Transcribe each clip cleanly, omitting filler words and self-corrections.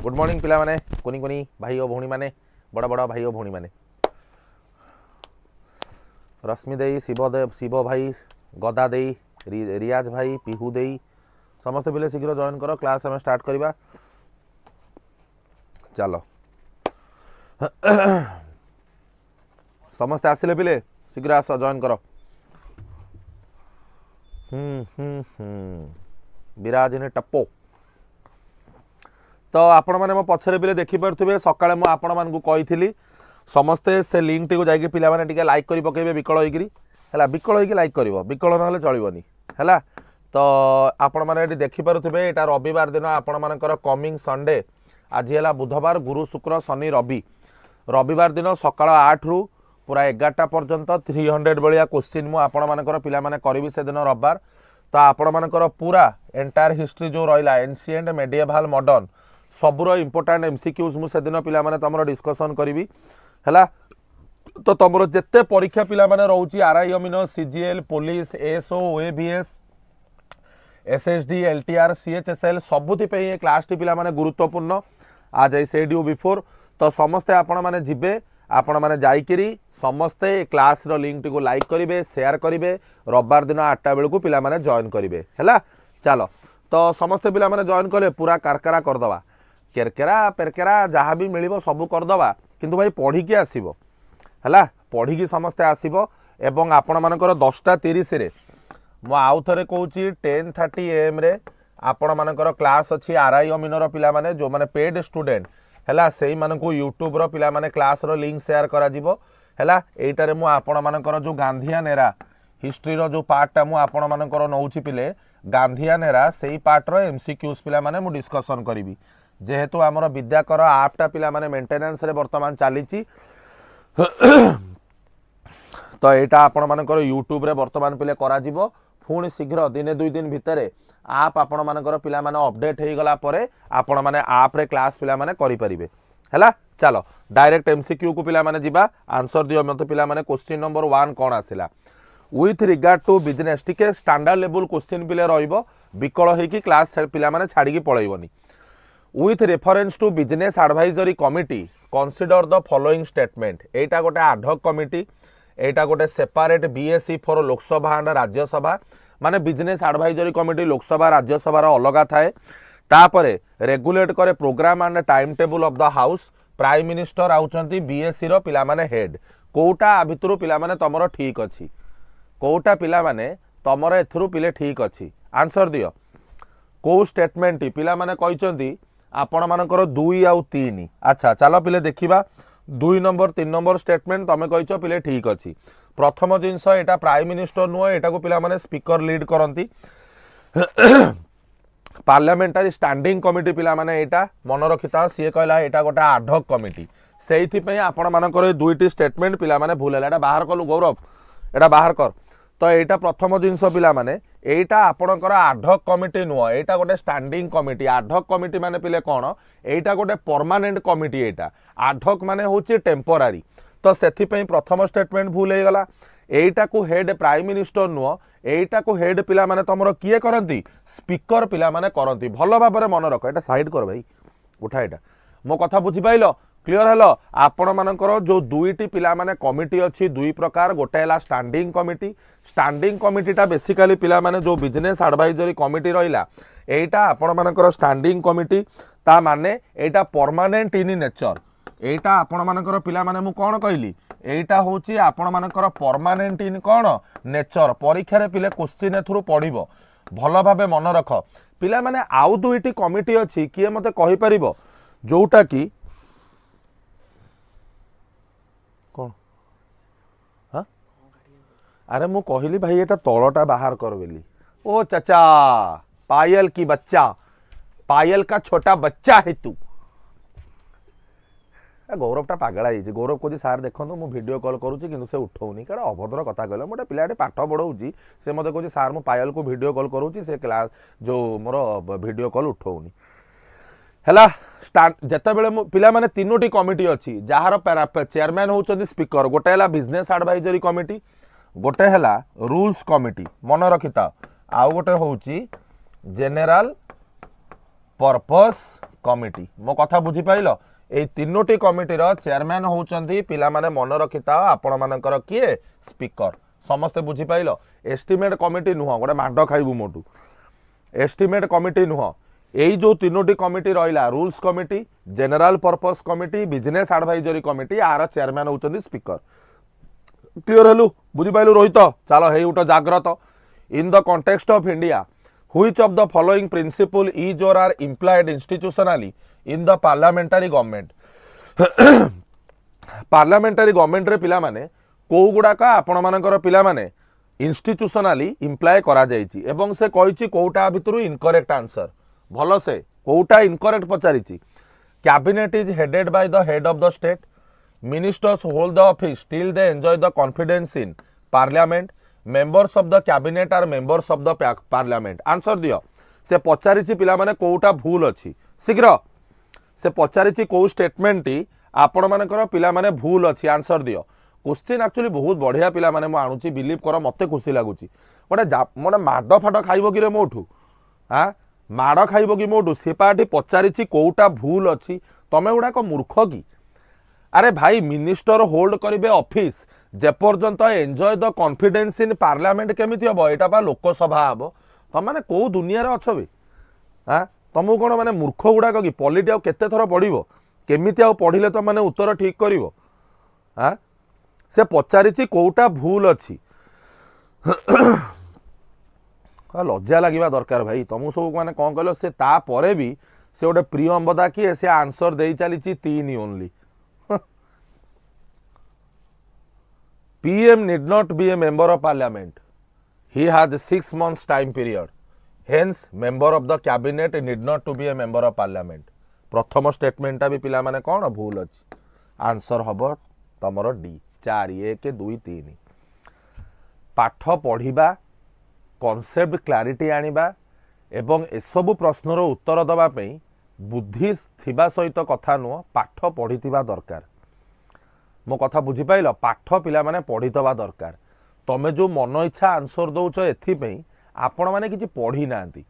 Good morning पिला माने कोनी कोनी भाई और भौणी माने बड़ा बड़ा भाई और भौणी माने रश्मि देई शिव भाई गदा देई रियाज भाई पिहू देई समस्त पिले शीघ्र जॉइन करो क्लास हमें स्टार्ट करवा चलो समस्त आसिले पिले शीघ्र आस जॉइन करो विराज ने टप्पो तो आपण मैंने मो पछरे पिले देखि पारुथिबे सकाळे मो आपण मानकु कहिथिली समस्ते से लिंक टी को जाके पिला माने टिके लाइक करि पकेबे विकल होइकरी हैला विकल होइकी लाइक करिवो विकल नहले चलिबोनी हैला तो आपण माने एटी देखि पारुथिबे एटा रविवार दिन आपण मानकर कमिंग संडे आज हैला बुधवार गुरु शुक्र शनि रवि रविवार दिन सकाळ 8 रु पूरा 11टा पर्यंत 300 बलिया क्वेश्चन मु आपण मानकर पिला माने करिवि से दिन रविवार तो आपण मानकर पूरा एंटायर हिस्ट्री जो रहिला एंशिएंट मेडिएवल मॉडर्न सबुर इंपोर्टेंट एमसीक्यूज मु से दिन पिला माने तमरो डिस्कशन करिवि हैला तो तमरो जेते परीक्षा पिला माने रहउची आरआई अमीनो सीजीएल पुलिस एसओ ओएबीएस एसएसडी एलटीआर सीएचएसएल सबुति पे ये क्लास टी पिला माने गुरुत्वपूर्ण आज आई सेड यू बिफोर तो समस्ते आपण माने जिबे आपण माने जाइकिरी समस्ते क्लास रो लिंक को लाइक करिवे शेयर करिवे रविवार दिन 8टा बेलू पिला माने जॉइन करिवे हैला चलो तो समस्ते पिला माने जॉइन कले पूरा कारकरा कर दवा केरकेरा पेरकेरा जहाँ भी मिलिबो सबु कर दवा किंतु भाई पढ़ी के आसीबो हैला पढ़ी की समस्ते आसीबो एवं आपण मानकर 10:30 रे मो आउ थरे कहूची 10:30 AM रे आपण मानकर क्लास अछि आरआई अमीनर पिला माने जो माने पेड स्टूडेंट हैला सेही मानकु यूट्यूब रो पिला माने क्लास रो लिंक शेयर करा जिवो हैला एटारे मु आपण मानकर जो गांधीया नेरा हिस्ट्री रो जो पार्टटा मु आपण मानकर नउची पिले गांधीया नेरा सेही पार्ट रो एमसीक्यूज पिला माने मु डिस्कशन करिवि जेहेतु आमर विद्याकर आपटा पिला माने मेंटेनेंस रे वर्तमान चलीची तो एटा आपण मानकर यूट्यूब रे वर्तमान पिले करा जिवो पुणी शीघ्र दिने 2 दिन भितरे आप आपण मानकर पिला माने अपडेट हे गला परे आपण माने आप रे क्लास पिला माने करि परिबे हैला चलो डायरेक्ट एमसीक्यू को पिला माने जिबा आंसर दियो मते पिला माने क्वेश्चन नंबर 1 कोन आसिला विथ रिगार्ड टू बिजनेस टिके स्टैंडर्ड लेवल क्वेश्चन पिले रहिबो विकल हे कि क्लास पिला माने छाडी की पळैबोनी with reference to business advisory committee consider the following statement एटा गोटे ad hoc committee एटा गोटे separate BSc for लोक सभा and राज्य सभा माने बिजनेस एडवाइजरी कमिटी लोक सभा राज्य सभा अलग थाए तापरे रेगुलेट करे program and time table of the house prime minister आउचंती बीएससी रो पिला माने हेड कोटा भितरु पिला माने तमरो ठीक अछि कोटा पिला माने तमरो एथरु पिले ठीक अछि आंसर दियो को स्टेटमेंट पिला माने कहिचंती आपण मानकर 2 आउ 3 अच्छा चलो पिले देखिबा 2 नंबर 3 नंबर स्टेटमेंट तमे कहिचो पिले ठीक अछि प्रथम जिंस एटा प्राइम मिनिस्टर नुह एटा को पिला माने स्पीकर लीड करंती पार्लियामेंटारी स्टैंडिंग कमिटी पिला माने एटा मन रखिता सी कहला एटा गोटा ad hoc कमिटी सेहिथि पई आपण मानकर दुईटी स्टेटमेंट पिला माने भूल हैला एटा बाहर कलु गौरव एटा बाहर कर तो एटा प्रथम जिंस पिला माने एटा आपणकर ad hoc कमिटी नुह एटा गोटे standing committee ad hoc committee माने पिले कोन एटा गोटे परमानेंट कमिटी एटा ad hoc माने होची टेम्पोरारी तो सेथि पई प्रथम स्टेटमेंट भूल हे गला एटा को हेड प्राइम मिनिस्टर नुह एटा को हेड पिला माने तमरो किए करंती स्पीकर पिला माने करंती भलो भाबरे मन रख एटा साइड कर भाई उठा एटा मो कथा बुझी पाइलो क्लियर हेलो आपण मानकर जो दुईटी पिला माने कमिटी अछि दुई प्रकार गोटे हैला स्टैंडिंग कमिटीटा बेसिकली पिला माने जो बिजनेस एडवाइजरी कमिटी रहिला एटा आपण मानकर स्टैंडिंग कमिटी ता माने एटा परमानेंट इन नेचर एटा आपण मानकर पिला माने मु कोन कहली एटा होची आपण मानकर परमानेंट इन कोन नेचर परीक्षा रे पिले क्वेश्चन थ्रू पढिबो भलो भाबे मन रख पिला माने आउ दुईटी कमिटी अछि किए मते कहि परिबो जोटा की कौन हाँ अरे मु कहली भाई एटा तलटा बाहर कर बेली ओ चाचा पायल की बच्चा पायल का छोटा बच्चा है तू गौरवटा पागला है गौरव को सार देखो मु वीडियो कॉल करुच्ची कि से उठाऊनी क्या अभद्र कथा कहले मोटे पिलाटे पाठ पढ़ाऊँगी से मत कह सार मु पायल को वीडियो कॉल करुच्ची से क्लास जो मोर वीडियो कॉल उठाऊनी हैला जिते बड़े पिला माने तीनोटी कमिटी अच्छी जार चेयरमैन होउछन्ती स्पीकर गोटे हैला बिजनेस एडवाइजरी कमिटी गोटे हैला रूल्स कमिटी मन रखिता आउ गोटे होउची जनरल पर्पस कमिटी मो कथा बुझी पाइल ए तीनोटी कमिटी रो चेयरमैन होउचंदी पिला माने मन रखिता आपण मानकर किए स्पीकर समस्ते बुझी पाइल एस्टिमेट कमिटी नुह गोटे माड खाइबू मोटू एस्टिमेट कमिटी नुह यही जो तीनोटी कमिटी रहा rules committee general purpose committee business advisory committee यार चेयरमैन होउचंदी स्पीकर क्लियर हेलु बुझी पाइलु रोहित चलो हे उठ जाग्रत in the context of India which of the following principle is or are implied institutionally in the parliamentary government parliamentary government रे पिला माने को गुडाका आपण मानकर पिला माने इंस्टीट्यूशनली इम्प्लाय करा जायछि एवं से कहिछि कोटा भितरु इनकरेक्ट आंसर भलो से कोटा इनकरेक्ट पचारिछि cabinet is headed by the head of the state ministers hold the office till they enjoy the confidence in parliament members of the cabinet are members of the parliament answer दियो से पचारिछि पिला माने कोटा भूल अछि शीघ्र से पचारिछि को स्टेटमेंट टी आपण मानकर पिला माने भूल अछि आंसर दियो क्वेश्चन एक्चुअली बहुत बढ़िया पिला माने मु आणुछि बिलीव कर मते खुशी लागुछि मोटे माड फाड खाइबो कि रे मोठू हां माड़ खाइबो कि मोठू से पाटी पचारिछि कोटा भूल अछि तमे गुडा को मूर्ख की अरे भाई मिनिस्टर होल्ड करिवे ऑफिस जेपर्यंत enjoy the confidence in parliament केमिति हबो एटा बा लोकसभा हबो तम माने को दुनिया रे अछबे हां तुमको कौन माने मूर्ख गुड़ाक कि पॉलिटी आउ केते थर पढ़िबो केमिति आउ पढ़िले तो माने उत्तर ठीक करिवो हां से पचारिछि कोटा भूल अछि लज्जा लगे दरकार भाई तुम सब मैंने कौन कह से तापर भी से गोटे प्रियंबदा किए से आंसर दे चली 3 only PM need not be a member of parliament. He has 6 months time period. Hence, member of the cabinet need not to be a member of parliament. प्रथम स्टेटमेंट भी पिला माने कौन भूल अच्छी आंसर हम तुम डी 4 1 2 3 पाठ पढ़ा कॉन्सेप्ट क्लारिटी आनिबा एवं एसबु प्रश्नर उत्तर दवाई बुद्धि थिबा सहित कथा नुह पाठ पढ़िथिबा दरकार मो कथा बुझी पाइल पाठ पिला माने पढ़ितबा दरकार तमे जो मन इच्छा आंसर दौच एथि आपण माने किछि पढ़ी नांती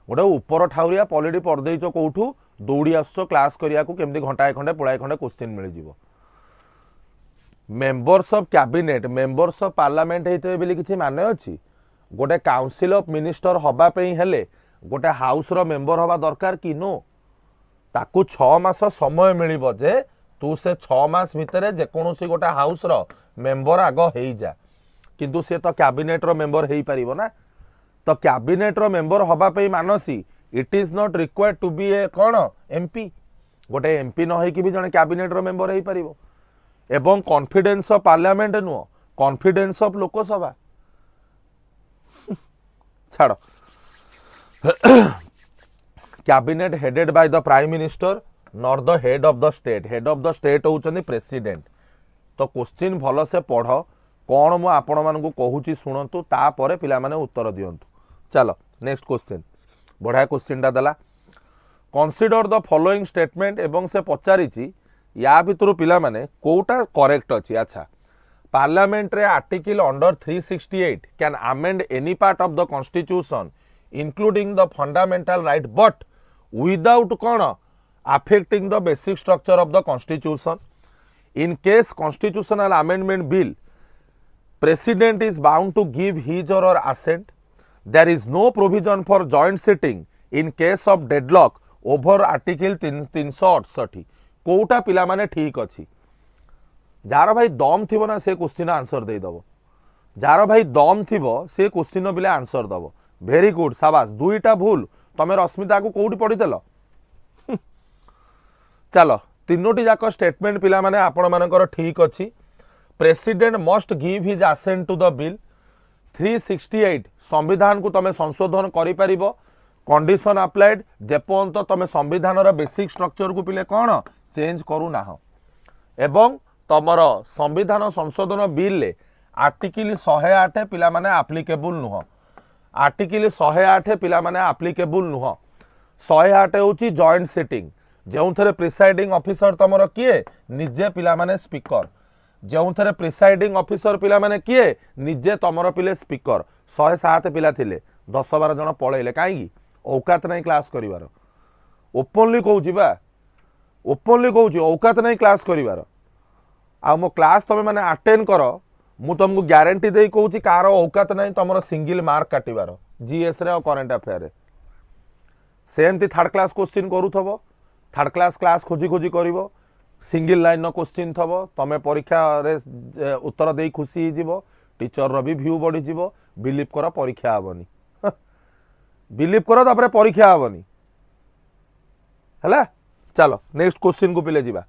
गोटे ऊपर ठाउरिया पॉलिटी पढ़ देइछ कोठू दौड़ी आसो क्लास करिया को केमती घंटाए खंडे पुळाए खंडे क्वेश्चन मिल जिवो members of cabinet members of parliament हेते बेली किछि माने अछि गोटे काउंसिल ऑफ मिनिस्टर हबा पई हेले गोटे हाउस रो मेंबर हबा दरकार कि नो ताकू 6 मास समय मिलिबो जे तू से 6 मास भितर जेकोसी गोटे हाउस रो मेंबर आग हेई जा किंतु से तो कैबिनेट रो मेंबर हेई परिबो ना तो कैबिनेट रो मेंबर हबा पई मानसी it is not required to be a कौन एमपी गोटे एमपी न होई कि भी जने कैबिनेट रो मेंबर हेई परिबो एवं कॉन्फिडेंस ऑफ पार्लियामेंट नुह कॉन्फिडेंस ऑफ लोकसभा छाड़ cabinet headed by the prime minister not the head of the state होउचनी प्रेसिडेंट तो क्वेश्चन भल से पढ़ कौन मु आपण मानकु कहूची सुनंतु तापर पिला माने उत्तर दियंतु चलो नेक्स्ट क्वेश्चन बढ़िया क्वेश्चन टा दला कंसीडर द फॉलोइंग स्टेटमेंट एवं से पचारिची या भितर पिला माने कोटा करेक्ट अछि अच्छा पार्लियामेंट रे article under 368 can amend any part of the constitution including the fundamental right but without कौन affecting the basic structure of the constitution in case constitutional amendment bill president is bound to give his or her assent there is no provision for joint sitting in case of deadlock over article 368 Kota पिला माने ठीक अछि jar भाई दम थिबो ना से question answer दे दबो जार भाई दम थिबो से क्वेश्चन बिले आंसर दबो वेरी गुड शाबाश दुईटा भूल तमे रश्मिता को कोउठी पढितलो चलो तीनोटी जाक स्टेटमेंट पिला माने आपण मानकर ठीक अछि president must give his assent to the bill 368 संविधान को तमे संशोधन करि परिबो कंडीशन अप्लाइड जेपर्यंत तमे संविधान रो बेसिक स्ट्रक्चर को पिले कोन चेंज करू ना एवं तमर संविधान संशोधन बिल ले आर्टिकल 108 पिला माने एप्लीकेबल नुह आर्टिकल 108 पिला माने एप्लीकेबल नुह 108 होची जॉइंट सिटिंग जो थे प्रिसाइडिंग ऑफिसर तुम किए निजे पिला माने स्पीकर जो थे प्रिसाइडिंग ऑफिसर पिला माने किए निजे तुम पिले स्पीकर 107 पिला थिले 10-12 जन पलैले कहीं औकात नहीं क्लास करिवार ओपनली कहूँ बा ओपनली कहूँ औकात नहीं क्लास करिवार आ मो क्लास तुम मैंने अटेंड कर मु तुमको ग्यारंटी दे कहूँ कार औकात नहीं तुम सिंगल मार्क काटिबार जीएस रे और करेन्ट अफेयर रे सेमती थर्ड क्लास क्वेश्चन करूथबो थर्ड क्लास खोजी खोजी कर सिंगल लाइन क्वेश्चन थब तुम परीक्षा रे उत्तर दे खुशी हो टीचर रो भी व्यू बढ़ी जीवो बिलीव कर परीक्षा हेनी बिलीव कर तापर परीक्षा हेनी है। चलो नेक्स्ट क्वेश्चन को पिले जीवा।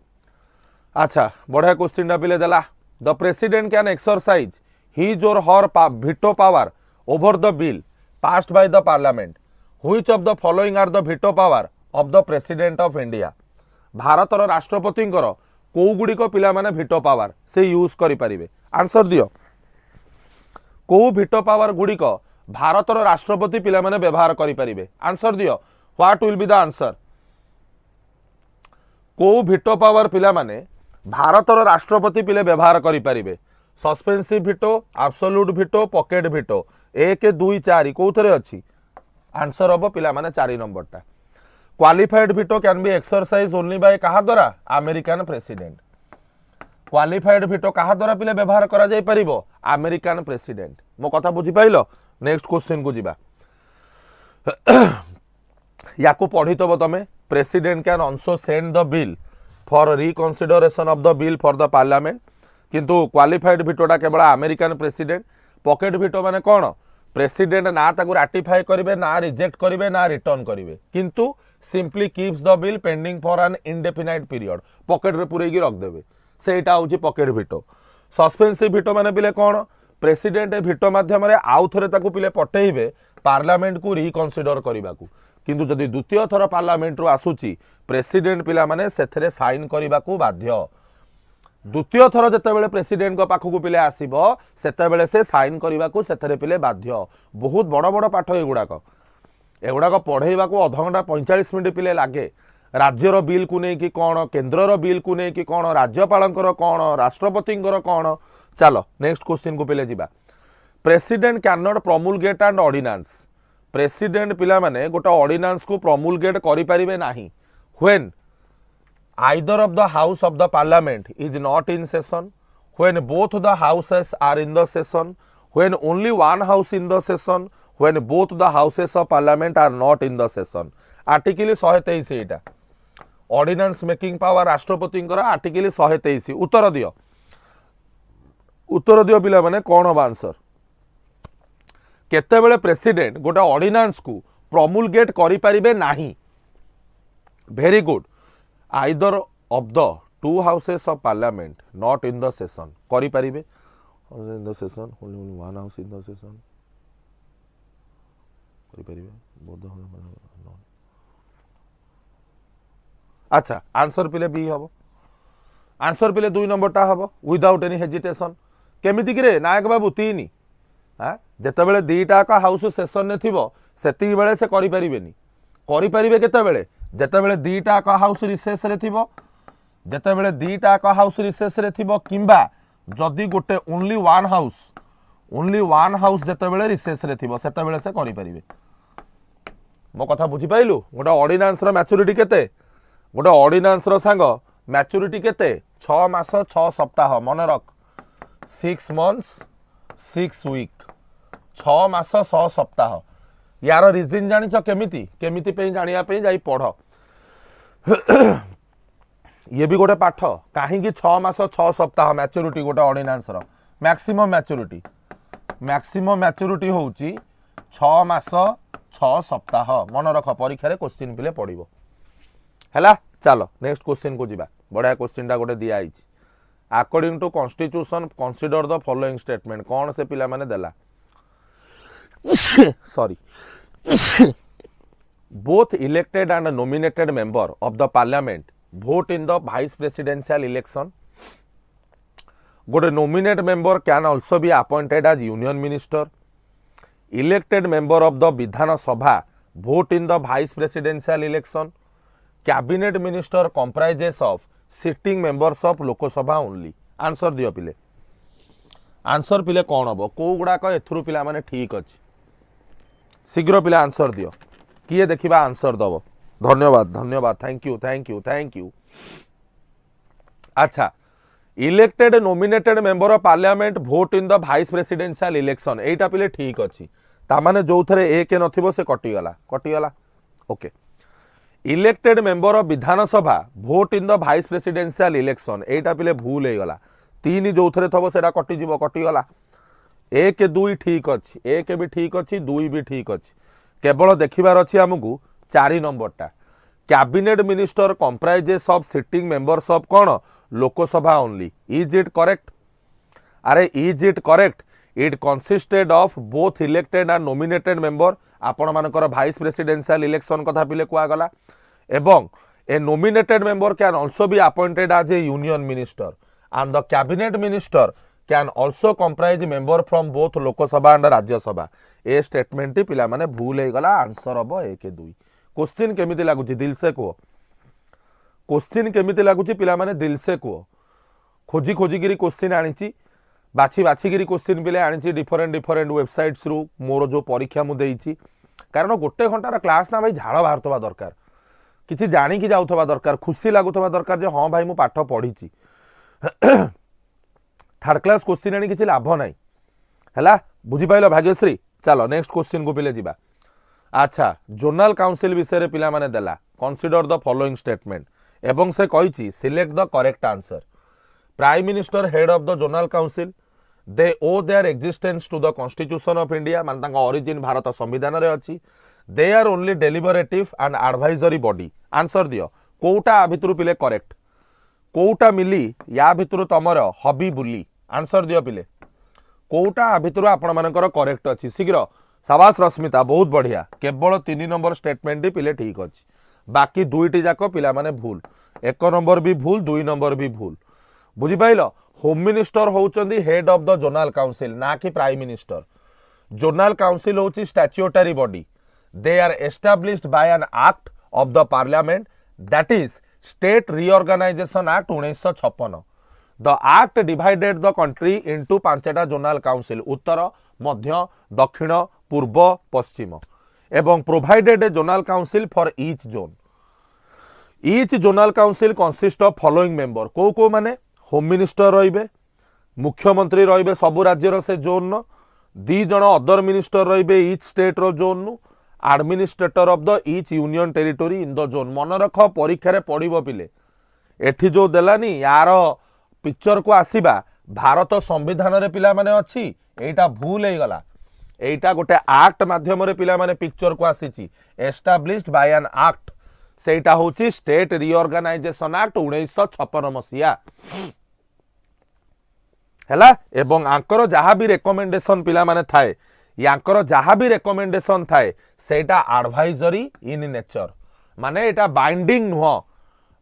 अच्छा बढ़िया क्वेश्चन पिले देला the president can exercise his or her veto power over the bill passed by the parliament which of the following are the veto power of the president of India भारतर राष्ट्रपति को गुड़िक पिला माने वीटो पावर से use करि परिबे answer दियो को वीटो पावर गुड़िक भारतर राष्ट्रपति पिला माने व्यवहार करि परिबे आंसर दियो what will be the answer को वीटो पावर पिला माने भारतर राष्ट्रपति पिले व्यवहार करि परिबे suspensive veto absolute veto pocket veto 1 2 4 कोथरे अछि आंसर हम पिला माने 4 नंबर टा qualified veto can be exercise only by कहा द्वारा अमेरिकन प्रेसिडेंट क्वालिफाइड वीटो कहा द्वारा पिले व्यवहार करा जाय परिबो अमेरिकन प्रेसिडेंट मो कथा बुझी पाइलो नेक्स्ट क्वेश्चन को जीवा याकू पढ़ी तब तमे president can also send the bill for reconsideration of the bill for the parliament किंतु क्वालिफाइड वीटोटा केवल अमेरिकन प्रेसिडेंट पॉकेट वीटो माने कौन प्रेसिडेंट ना ताकू राटिफाई करेंगे ना रिजेक्ट करेंगे ना रिटर्न करेंगे किंतु simply keeps the bill pending for an indefinite period pocket रे पुरैकी रखदेवे सेटा होची पॉकेट वीटो सस्पेंसिव वीटो माने पिले कौन प्रेसिडेंट वीटो माध्यम आउ थे ताकू पिले पठेइबे पार्लियामेंट को रिकंसिडर करने को किंतु जदि द्वितीय थर पार्लियामेंट रु आसुची प्रेसिडेंट पिला माने सेथरे साइन करने को बाध्य द्वितीय थर जितेबाला प्रेसिडेंट को पाखक पिले आसब से से साइन करने को सेथरे पिले बाध्य बहुत बड़ बड़ पाठ एगुड़ाक पढ़ेवा को अध घंटा 45 मिनिट पिले लगे राज्यर बिल को नहीं कि कौन केन्द्रर बिल को नहीं कि कौन राज्यपाल कौन राष्ट्रपति कौन चलो नेक्स्ट क्वेश्चन को पिले जीवा president can not promulgate and ordinance president पिला माने गोटे ऑर्डिनेंस को प्रमोलगेट करि परिबे नाही when either of the house of the parliament is not in session when both the houses are in the session when only one house in the session when both the houses of parliament are not in the session article 123 Etah ordinance making power राष्ट्रपति article 123 उत्तर दियो पिला माने कौन हम answer केतेबेले president गोटे ordinance को promulgate करि परिबे नाही very good either of the two houses of parliament not in the session करि परिबे in the session only one house in the session करि परिबे बोध अच्छा आंसर पिले बी हबो आंसर पिले 2 नंबर टा हबो विदाउट एनी हेजिटेशन केमिति कि रे नायक बाबू 3 हां जेतेबेले दीटा का हाउस सेशन ने थिबो सेति बेले से करि परिबे केतेबेले जेतेबेले दीटा का हाउस रिसेस रे थिबो जेतेबेले दीटा का हाउस रिसेस रे थिबो किंबा जदी गोटे ओनली वन हाउस जेतेबेले रिसेस रे थिबो सेतेबेले से करि परिबे मो कथा बुझी पाइलु गोटे ऑर्डिनेंस रो मैच्योरिटी केते गोटे ऑर्डिनेंस रो सांग मैच्योरिटी केते 6 मास 6 सप्ताह मन रख 6 मंथ्स 6 वीक 6 मास 6 सप्ताह यार रिजन जानिच केमिति केमिति पे जानिया पे जाई पढ़ ये भी गोटे पाठ कहीं 6 मास 6 सप्ताह मैच्योरिटी गोटे ऑर्डिनेंस रो मैक्सिमम मैच्योरिटी होउची 6 मास 6 सप्ताह मन रख परीक्षा रे क्वेश्चन पिले पड़िबो हैला चलो नेक्स्ट क्वेश्चन को जीवा बढ़िया क्वेश्चन टा गोटे दिया आइछ according to constitution consider the following statement कौन से पिला माने देला sorry both elected and nominated member of the parliament vote in the vice presidential election good nominated member can also be appointed as union minister elected member of the vidhana sabha vote in the vice presidential election cabinet minister comprises of sitting members of lok sabha only answer दियो पिले answer पिले कौन हम कौ गुड़ाक एथुरु पिला माने ठीक अच्छे शीघ्र पिला आंसर दियो किए देखिबा आंसर दब धन्यवाद धन्यवाद thank you thank you thank you. अच्छा elected nominated member of parliament vote in the vice presidential election एटा पिले ठीक अच्छी तामाने जो थे एक नथिबो से कटिगला okay. Elected member of Vidhan Sabha vote in the vice presidential election एटा पिले भूल हो गला तीन जो थे थबो सेटा कटिगला एक दुई ठीक अच्छी एक भी ठीक अच्छी दुई भी ठीक अच्छी केवल देखिबार अच्छी आमको 4 नंबरटा cabinet minister comprises of sitting members of कौन Lok Sabha only is it correct अरे is it correct it consisted of both elected and nominated member आपण मानकर वाइस प्रेसिडेंशियल इलेक्शन कथा पिले कुआगला एवं a nominated member can also be appointed as a union minister and the cabinet minister can also comprise member from both Lok Sabha and Rajya Sabha ए statement टी पिला माने भूल हो गला आंसर हम 1 2। क्वेश्चन केमिति लागुची दिल से कहो क्वेश्चन केमिति लागुची पिला माने दिल से कहो खोजी खोजिकी क्वेश्चन आनी बाछी बाछिकी क्वेश्चन पिले आनी डिफरेंट डिफरेंट वेबसाइट्स रु मोर जो परीक्षा मुझे कारण गोटे घंटार क्लास ना भाई झाड़ बाहर दरकार किसी जाणिकी जाऊथबा दरकार खुशी लगुवा दरकार जे हाँ भाई मु पाठ पढ़ी थर्ड क्लास क्वेश्चन आनी किसी लाभ ना है बुझीपाल भाग्यश्री। चलो नेक्स्ट क्वेश्चन को पिले जीवा। अच्छा जोनाल काउंसिल विषय पिला माने देला कंसीडर द फॉलोइंग स्टेटमेंट एवं से कही select the correct answer. Prime minister head of the zonal council they owe their existence to the constitution of India मान तांका ओरिजिन भारत संविधान रे अछि they are only deliberative and advisory body. Answer दियो कोटा भितरु पिले करेक्ट कोटा मिली या भितरु तमर हबी बुली। आंसर दियो पिले कोटा भितरु आपण मानकर करेक्ट अछि शीघ्र साबास रश्मिता बहुत बढ़िया केवल 3 नंबर स्टेटमेंट पिले ठीक अच्छी बाकी दुईटी जाक पिला माने भूल 1 नंबर भी भूल 2 नंबर भी भूल बुझीपाइल। होम मिनिस्टर होउचंदी head of the zonal council ना कि प्राइम मिनिस्टर। जोनाल काउंसिल होची statutory body they are established by an act of the parliament that is state reorganisation act 1956। The act divided the country into 5टा zonal council उत्तर मध्य दक्षिण पूर्व पश्चिम एवं provided a zonal council for each zone. Each zonal council consist of following member को माने home minister रहिबे मुख्यमंत्री रहिबे सबु राज्यर से जोन 2 जण अदर मिनिस्टर रहिबे ईच स्टेट रो zone administrator of the each union territory in the zone. मन रख परीक्षा रे पड़िबो पिले एठी जो देलानी यार पिक्चर को आसीबा भारत संविधान रे पिला माने अछि एटा भूल हे गला एटा गोटे एक्ट माध्यम रे पिला माने पिक्चर को आसीची एस्टैब्लिश्ड बाय एन एक्ट सेटा होची स्टेट रिऑर्गेनाइजेशन एक्ट 1956 मसिया हैला एवं आंकर जहाँ भी रेकमेंडेशन पिला माने थाए यांकर जहाँ भी रेकमेंडेशन थाए सेटा एडवाइजरी इन नेचर माने एटा बाइंडिंग नुह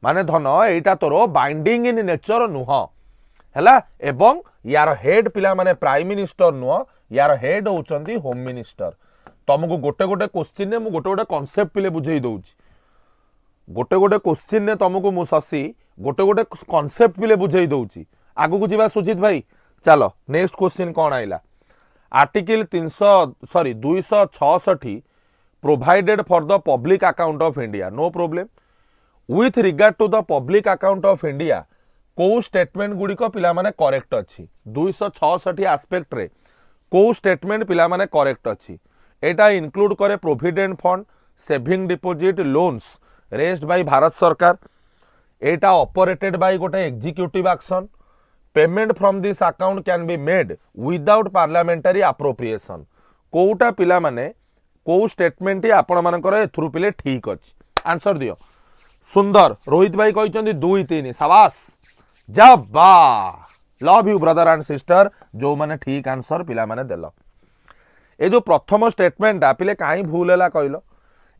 माने धन एटा तोर बाइंडिंग इन नेचर नुह हैला एवं यार हेड पिला माने प्राइम मिनिस्टर नुह यार हेड होचंदी होम मिनिस्टर। तुमको गोटे गोटे क्वेश्चन ने मु गोटे गोटे कांसेप्ट पिले बुझेई दउची गोटे गोटे क्वेश्चन ने तुमको मु शशि गोटे गोटे कांसेप्ट पिले बुझेई दउची आगु को जीवा सुजित भाई। चलो नेक्स्ट क्वेश्चन कौन आइला article 266 provided for the public account of India no problem with regard to the public account of India को स्टेटमेंट गुड़िक पिला माने करेक्ट अच्छी 266 एस्पेक्ट रे को स्टेटमेंट पिला माने करेक्ट अच्छी एटा इंक्लूड करे provident fund saving deposit loans raised by Bharat सरकार एटा ऑपरेटेड बाय गोटे executive action payment from this account can be made without parliamentary appropriation कोटा पिला माने को स्टेटमेंट आपण मानकर एथुरु पिले ठीक अछि। आंसर दियो सुंदर रोहित भाई कहते 2 3 शाबाश जबा love you brother and sister जो माने ठीक आंसर पिला माने देलो। ए जो प्रथम स्टेटमेंट पिले कहीं भूल है कहल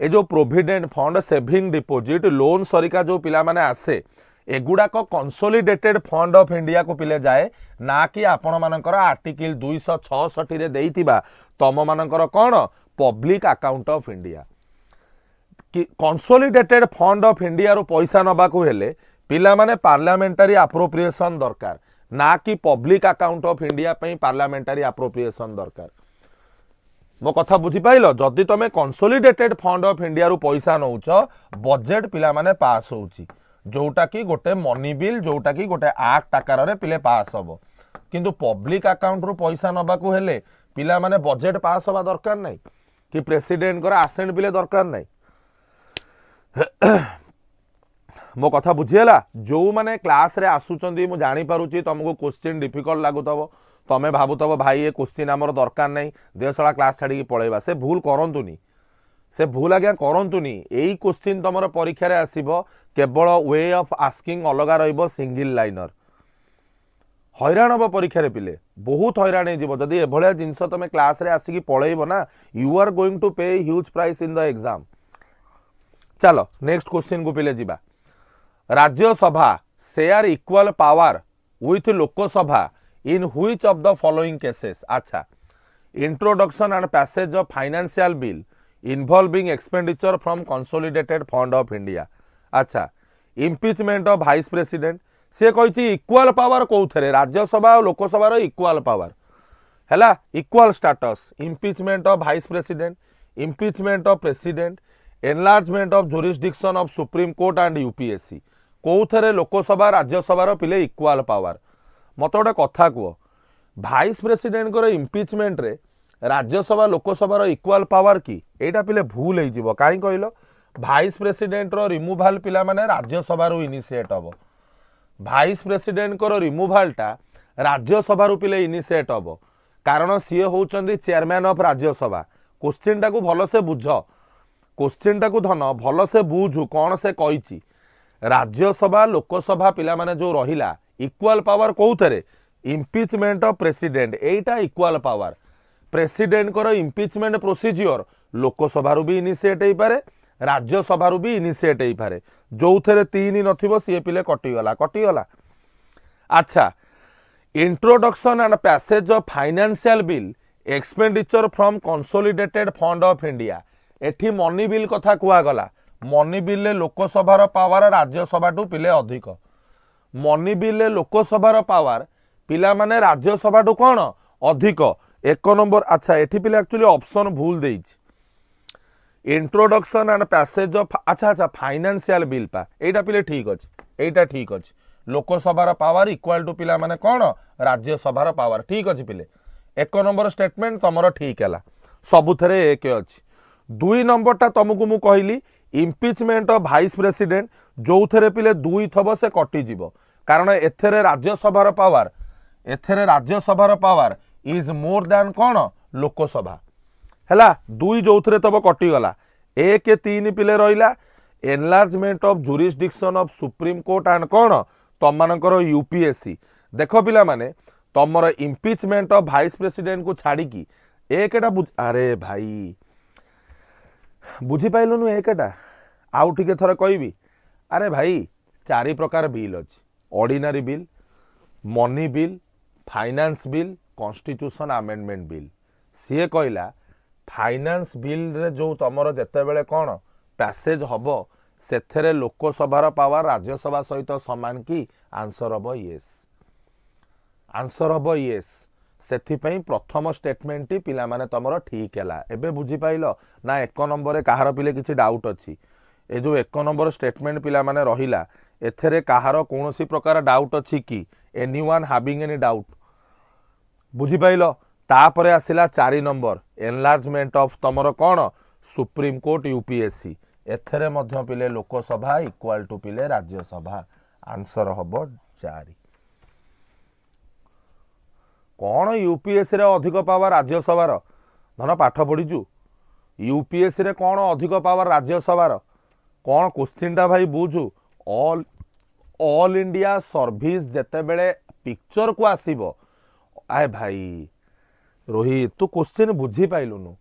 ए जो provident fund saving deposit loan Sarika जो पिला माने आसे एगुड़ाक कंसोलिडेटेड फंड ऑफ इंडिया को पिले जाए ना कि आपण मानकर आर्टिकल 266 रे देइतिबा तम मानकर कौन पब्लिक अकाउंट ऑफ इंडिया कि कंसोलिडेटेड फंड ऑफ इंडिया रो पैसा नबाकू हेले पिला माने पार्लियामेंटरी अप्रोप्रिएशन दरकार ना कि पब्लिक अकाउंट ऑफ इंडिया पे पार्लियामेंटरी अप्रोप्रिएशन दरकार। मो कथा बुझी पाइल जदि तुम कंसोलिडेटेड फंड ऑफ इंडिया रु पैसा नौच बजेट पिला माने पास होउची जोटा कि गोटे मनी बिल जोटा कि गोटे एक्ट आकार रे पिले पास हबो किंतु पब्लिक अकाउंट रु पैसा नबाकू हेले पिला माने बजेट पास हवा दरकार नहीं कि प्रेसिडेंट कर आसेंट पिले दरकार नहीं मो कथा बुझीगला जो माने क्लास रे आसुचंदी मु जानी पारुची तुमको क्वेश्चन डिफिकल्ट लागुतबो तमें भावुतब भाई ये क्वेश्चन आमर दरकार नहीं देशला क्लास छाड़ी पलैबा से भूल करंतुनी से भूल आज्ञा करंतुनी यही क्वेश्चन तुम परीक्षा रे आसीबो केवल वे ऑफ आस्किंग अलगा रहिबो सिंगल लाइनर हैरान हम परीक्षा रे पिले बहुत हैरान हो जदि एभलिया जिनस तुम क्लास रे आसिकी पलैबो ना यू आर गोइंग टू पे huge price in the exam. चलो नेक्स्ट क्वेश्चन को पिले जिबा राज्य सभा share equal power with Lok Sabha in which of the following cases? अच्छा introduction and passage of financial bill involving expenditure from consolidated fund of India। अच्छा impeachment of vice president से कही इक्वाल पावर कौथे राज्यसभा और लोकसभा इक्वाल पावर है equal status impeachment of vice president impeachment of president enlargement of jurisdiction of Supreme Court and UPSC कौथे लोकसभा राज्यसभा पिले equal power मत गोटे कथा कह भाइस प्रेसिडेंट को इम्पिचमेंट रे राज्यसभा लोकसभा इक्वाल पावर कि एटा पिले भूल हो कहीं कहल भाइस प्रेसिडेंट रो रिमूवाल पिला माने राज्यसभा इनिशिएट हम भाइस प्रेसिडेंट को रिमूवालटा राज्यसभा पिले इनिशिएट हम कारण सी होउचंदी चेयरमैन ऑफ राज्यसभा क्वेश्चन टाकू भलसे बुझ क्वेश्चन टाकू धन भलसे बुझु कौन से कही राज्यसभा लोकसभा पिला माने जो रहिला इक्वाल पावर कौथे इम्पिचमेंट ऑफ प्रेसिडेंट एटा इक्वाल पावर प्रेसिडेंट को इम्पिचमेंट प्रोसीजियर लोकसभा भी इनिशिएट हो पारे राज्यसभा भी इनिशिएट हो पारे जो थे तीन नथिबो सी पिले कटिगला। अच्छा introduction and passage of financial bill expenditure from consolidated fund of India एठी मनी बिल कथा कुआगला money bill Lok Sabha power Rajya Sabha टू पिले अधिक मनी बिल लोकसभा पावर पिला माने राज्यसभा टू कौन अधिक एक नंबर। अच्छा एठी पिले एक्चुअली ऑप्शन भूल देइछि इंट्रोडक्शन एंड पैसेज ऑफ अच्छा फाइनेंशियल बिल पा एटा पिले ठीक अछि लोकसभा पावर इक्वल टू पिला माने कौन राज्यसभा पावर ठीक अछि पिले एक नंबर स्टेटमेंट तमरो ठीक है सबुथरे एक अछि। दुई नंबरटा तुमको मु कहली इम्पिचमेंट ऑफ भाइस प्रेसिडेंट जो थे पिले दुई थब से कटिज कारण एथेरे Rajya Sabha power is more than कौन लोकसभा है दुई जो थे तब कटिगला एक तीन पिले रहा enlargement of jurisdiction of supreme court and कौन तुम मानकर यूपीएससी देख पिला माने तुमर इम्पिचमेंट ऑफ भाइस प्रेसिडेंट को छाड़ी एकटा अरे भाई बुझी पाइलुनु एकटा आउ टिके थरे कहबी अरे भाई चारि प्रकार बिल अछि ordinary bill money bill finance bill constitution amendment bill सी कहला फाइनेंस बिल रे जो तमरो जते बेले कौन पैसेज हबो सेथरे लोकसभा पावर राज्यसभा सहित समान की आंसर हबो येस सेथिपई प्रथम स्टेटमेंट टी पिला माने तमरो ठीक हैला एबे बुझी पाइलो ना एक नंबर रे कहार पिले किछि डाउट अछि ए जो एक नंबर स्टेटमेंट पिला माने रहिला एथरे कहार कोनोसी प्रकार डाउट अछि कि एनीवन हैविंग एनी डाउट बुझी पाइलो तापरे आसिला 4 नंबर एनलार्जमेंट ऑफ तमरो कोन सुप्रीम कोर्ट यूपीएससी एथरे मध्य पिले लोकसभा इक्वल टू पिले राज्यसभा आंसर हबो 4 कौन यूपीएससी रे अधिक पावर राज्यसभार धन पाठ पढ़ीचु यूपीएससी रे कौन अधिक पावर राज्यसभार कौन क्वेश्चनटा भाई बुझु ऑल इंडिया सर्विस जेते बेले पिक्चर को आसीबो आए भाई रोहित तू क्वेश्चन बुझी पाइलुनु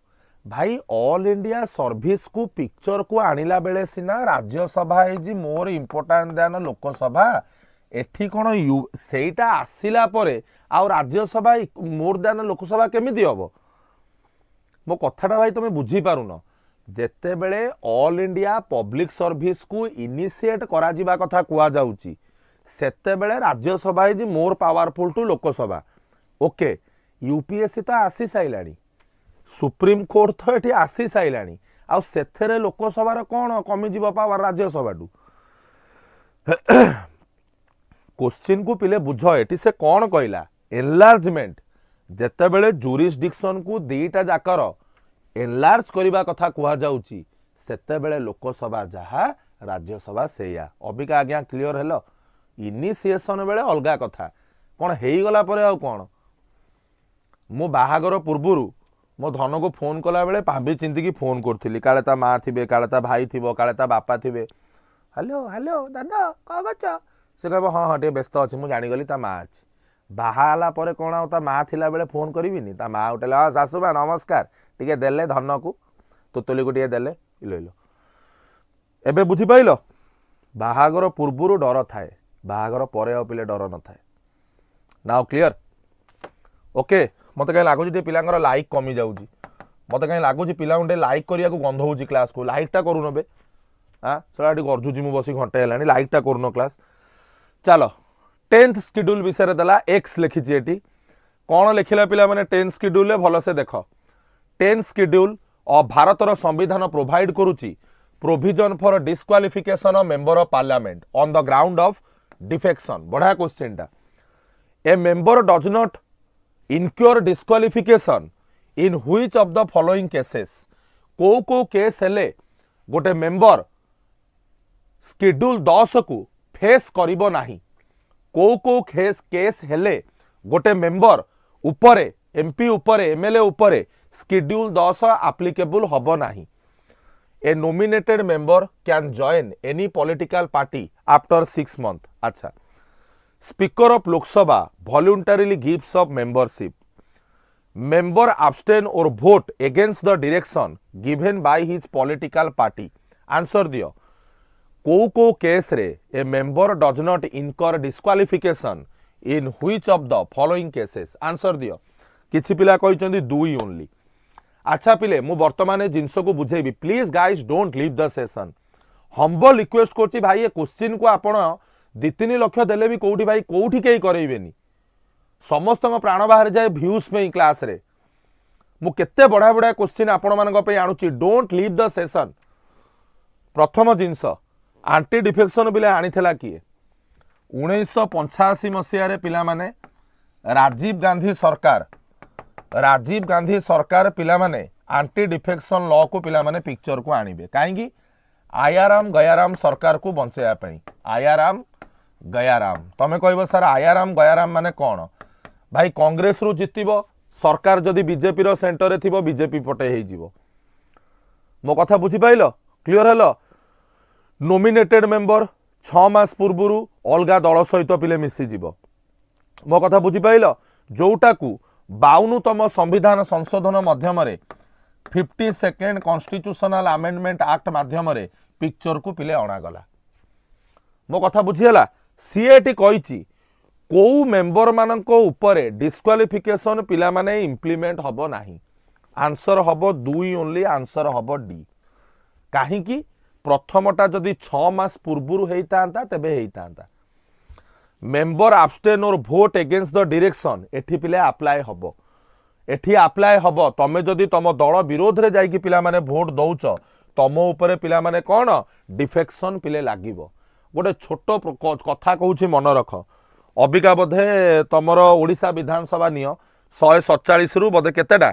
भाई ऑल इंडिया सर्विस को पिक्चर को आनिला बेले सिना राज्यसभा है मोर इम्पोर्टाट देन लोकसभा एठी कौन सेटा आसिला परे आ राज्यसभा मोर देन लोकसभा केमिति हबो मो कथाटा भाई तुम बुझी पारुन जेते बेले ऑल इंडिया पब्लिक सर्विस को इनिशिएट करा जिबा कथा कुआ जाउची सेते बेले Rajya Sabha more powerful to Lok Sabha okay UPSC तो आसी साइलानी सुप्रीम कोर्ट तो ये आसी सारा आउ से लोकसभा कौन कमिज पावर राज्यसभा क्वेश्चन को पिले बुझ ये से कौन कहला एनलार्जमेंट जेतेबेले जुरिस्डिक्शन को दीटा जाकर एनलार्ज करने कथा कहुची सेतेबेले लोकसभा जहा राज्यसभा सेया अबिका आज्ञा क्लियर हेलो इनिशिएशन बेले अलगा कथा कौन हेगला कौन मु बाहागर पूर्वर मो धन को फोन कला बेले भाभी चिंतिकी फोन करी काले ता माँ थे काले ता भाई थी काले ता बापा थे हेलो हेलो दादा कौन कर से कह हाँ हाँ टे व्यस्त अच्छे मुझे जानीगली ता माँ अच्छी बाहाला पर कौन आ ता माँ थिला बेले फोन करी ता माँ उठेला हाँ सासुबा नमस्कार टिके देले धन को तुतुली को टे देले इलो एबे बुझी पाइल बाहागर पूर्वर डर थाए बाहागर पर पिले डर न थाए नाउ क्लियर ओके मत कहीं लगुच पिलांर लाइक कमी जाऊँगी मत कहीं लगुच पिला लाइक करिया को गंध होची क्लास को लाइकटा करूनो बे हाँ सला गर्जुची मु बस घंटे है लाइकटा करूनो क्लास चलो 10th शेड्यूल विषय देला एक्स लिखी ये कौन लिखला पिला माने 10th शेड्यूल भल से देख 10th शेड्यूल ऑफ भारतर संविधान प्रोवाइड करुची provision for disqualification of member of parliament on the ground of defection बढ़िया क्वेश्चन टा a member does not incur disqualification in which of the following cases को case हेले गोटे मेंबर शेड्यूल 10 को face करिबो नाही को केस हेले गोटे मेंबर उपरे एमपी उपरे एमएलए उपरे शेड्यूल 10 एप्लीकेबल हबो नाही a nominated member can join any political party after 6 months अच्छा speaker of Lok Sabha voluntarily gives up membership member abstain or vote against the direction given by his political party answer दियो को case रे ए member does not इनकर disqualification in which of the following cases answer दियो किछि पिला कहिसंदी दुई only अच्छा पिले मु वर्तमान जिनस को बुझेबी please guys don't leave the session humble request करछि भाई ये क्वेश्चन को आपण 2-3 लाख देले भी कोठी भाई कोठी केही करैबेनी समस्त प्राण बाहर जाए व्यूज में क्लास रे मु केते बड़ा बड़ा क्वेश्चन आपण मानक पे आणुची डोंट लीव द सेशन प्रथम जिनस आंटी डिफेक्शन बिले आनीला किए 1985 मसीह पिला माने राजीव गांधी सरकार पिला माने आंटी डिफेक्शन लॉ को पिला माने पिक्चर को आनिबे काहेकि आयाराम गयाराम सरकार को बंचाया पई आयाराम गयाराम तमे कहबो सर आयाराम गयाराम माने कौन भाई कांग्रेस रु जितिबो सरकार जदि बीजेपी रो सेंटर रे थिबो बीजेपी पटे हेई जिवो मो कथा बुझी pilo clear hello nominated member 6 मास पूर्वरु अलगा दल सहित पिले मिसी जीवो मो कथा बुझी पाइलो जोटा को 52तम संविधान संशोधन माध्यम 52nd कॉन्स्टिट्यूशनल अमेंडमेंट एक्ट माध्यम पिक्चर को पिले अणागला मो कथा बुझीगला सीएटी कही को मेंबर मानक उपरे डिस्क्वालिफिकेशन पिला माने इम्प्लीमेंट हबो नाही आंसर हबो दुई ओनली आंसर हबो डी काहीकि प्रथमटा जदि 6 मास पूर्वरु हेइतांता तेबे हेइतांता member abstain or vote against the direction एठी पिले अप्लाई हबो एठी अप्लाई हबो तमे जदि तम दल विरोध रे जाई कि पिला माने वोट दउच तम ऊपर पिला माने कोन डिफेक्शन पिले लागिवो गोटे छोट कथा कहूछि मन रख अबिका बोधे तमर ओडिशा विधानसभा नियो 147 रु बोधे केतेटा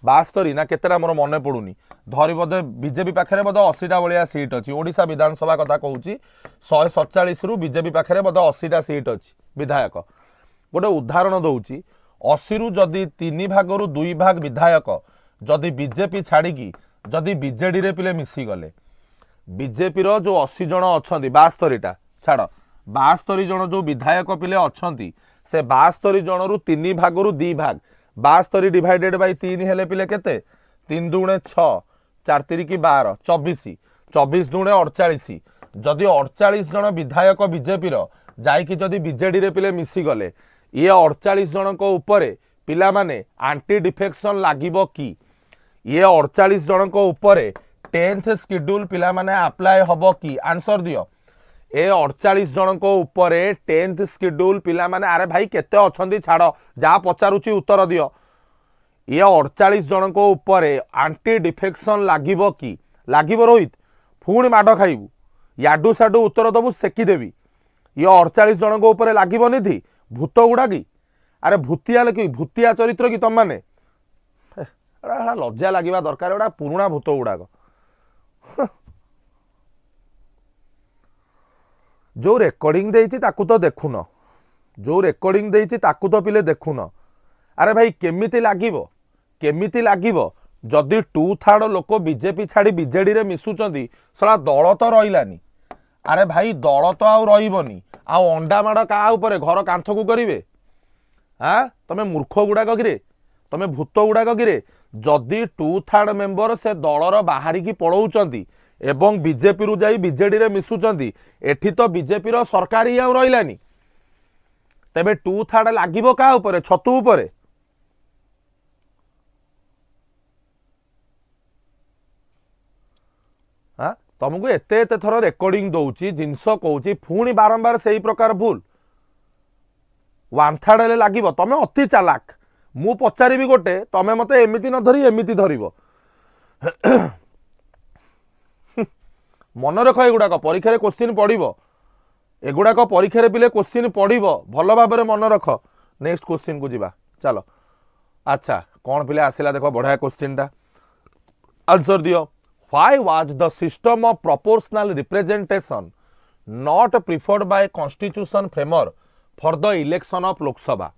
72 ना केतेटा मोर मन पड़ुनी धरी बोधे बीजेपी पाखरे बोधे 80टा बलिया सीट अछि ओडिशा विधानसभा कथा कहूछि 147 रु बीजेपी पाखरे बोधे 80टा सीट अछि विधायक गोटे उदाहरण दउछि 80 रु जदि 3 भाग रु 2 भाग विधायक जदि बीजेपी छाड़ी की जदि बीजेडी रे पिले मिसी गले बीजेपी रो जो 80 जन अछंती 72टा छाड़ 72 जन जो विधायक पिले अछंती से 72 जन रु 3 भाग रु 2 भाग 72 डिवाइडेड बाय 3 हेले पिले केते 3 दुणे 6 4 3 की 12 24 24 दुणे 48 जदि 48 जन विधायक बीजेपी रो जाई कि जदि बीजेडी रे पिले मिसी गले ये 48 जन को ऊपर पिला माने आंटी डिफेक्शन लागिबो कि ये 48 जन को ऊपर 10th शेड्यूल पिला माने अप्लाई हबो कि आंसर दियो ए 48 जन को ऊपर 10th शेड्यूल पिला माने अरे भाई केते अछंती छाड़ जा पचारुची उत्तर दियो ये 48 जन को ऊपर आंटी डिफेक्शन लागिबो कि लागिबो रोहित पुणी माड खाइबू याडू साडू उत्तर दबू सेकिदेवी ये 48 जन को ऊपर लागिबो निधि भूत गुड़ा कि अरे भूतिया कि भूतिया चरित्र कि तुम मैंने लज्जा लगे दरकार एटा पुराणा भूत गुड़ाक जो रेकर्डिंग देइछि ताकू तो देखुन जो रेकर्डिंग देइछि ताकू तो पिले देखुन अरे भाई केमिति लागिबो जदि 2/3 लोक बीजेपी छाड़ी बीजेडी रे मिसुचंदी सला दल तो रहिलानी अरे भाई दल तो आउ रहिबनी आउ अंडा माड़ का ऊपर घर कांथ को करिवे हाँ तमे मूर्ख गुड़ाक कि तमे भूत गुड़ाक कि जदि 2/3 मेंबर से दलर बाहरी की पलाउचंदी एवं बीजेपी रु जाई बीजेडी रे मिसुचंदी एठी तो बीजेपी रो सरकार ही आउ रहिलानी तेबे 2/3 लागिबो का ऊपर छतु ऊपर हाँ तुमको एते एते थर रेकर्डिंग दौची जिनस कहूची पुणी बारंबार से ही प्रकार भूल 1/3 लागिबो तमे अति चालाक मु पचारि गोटे तमे मते एमिति न धरी एमिति धरिबो मन रख एगुड़ाक परीक्षा क्वेश्चन पड़ो एगुड़ाक परीक्षा पिले क्वेश्चन पड़ो भल भाव मन रख नेक्स्ट क्वेश्चन को जीवा चलो अच्छा कौन पिले आसला देख बढ़िया क्वेश्चन टा आंसर दियो why was the system of proportional representation not preferred bye constitution framework for the election of Lok Sabha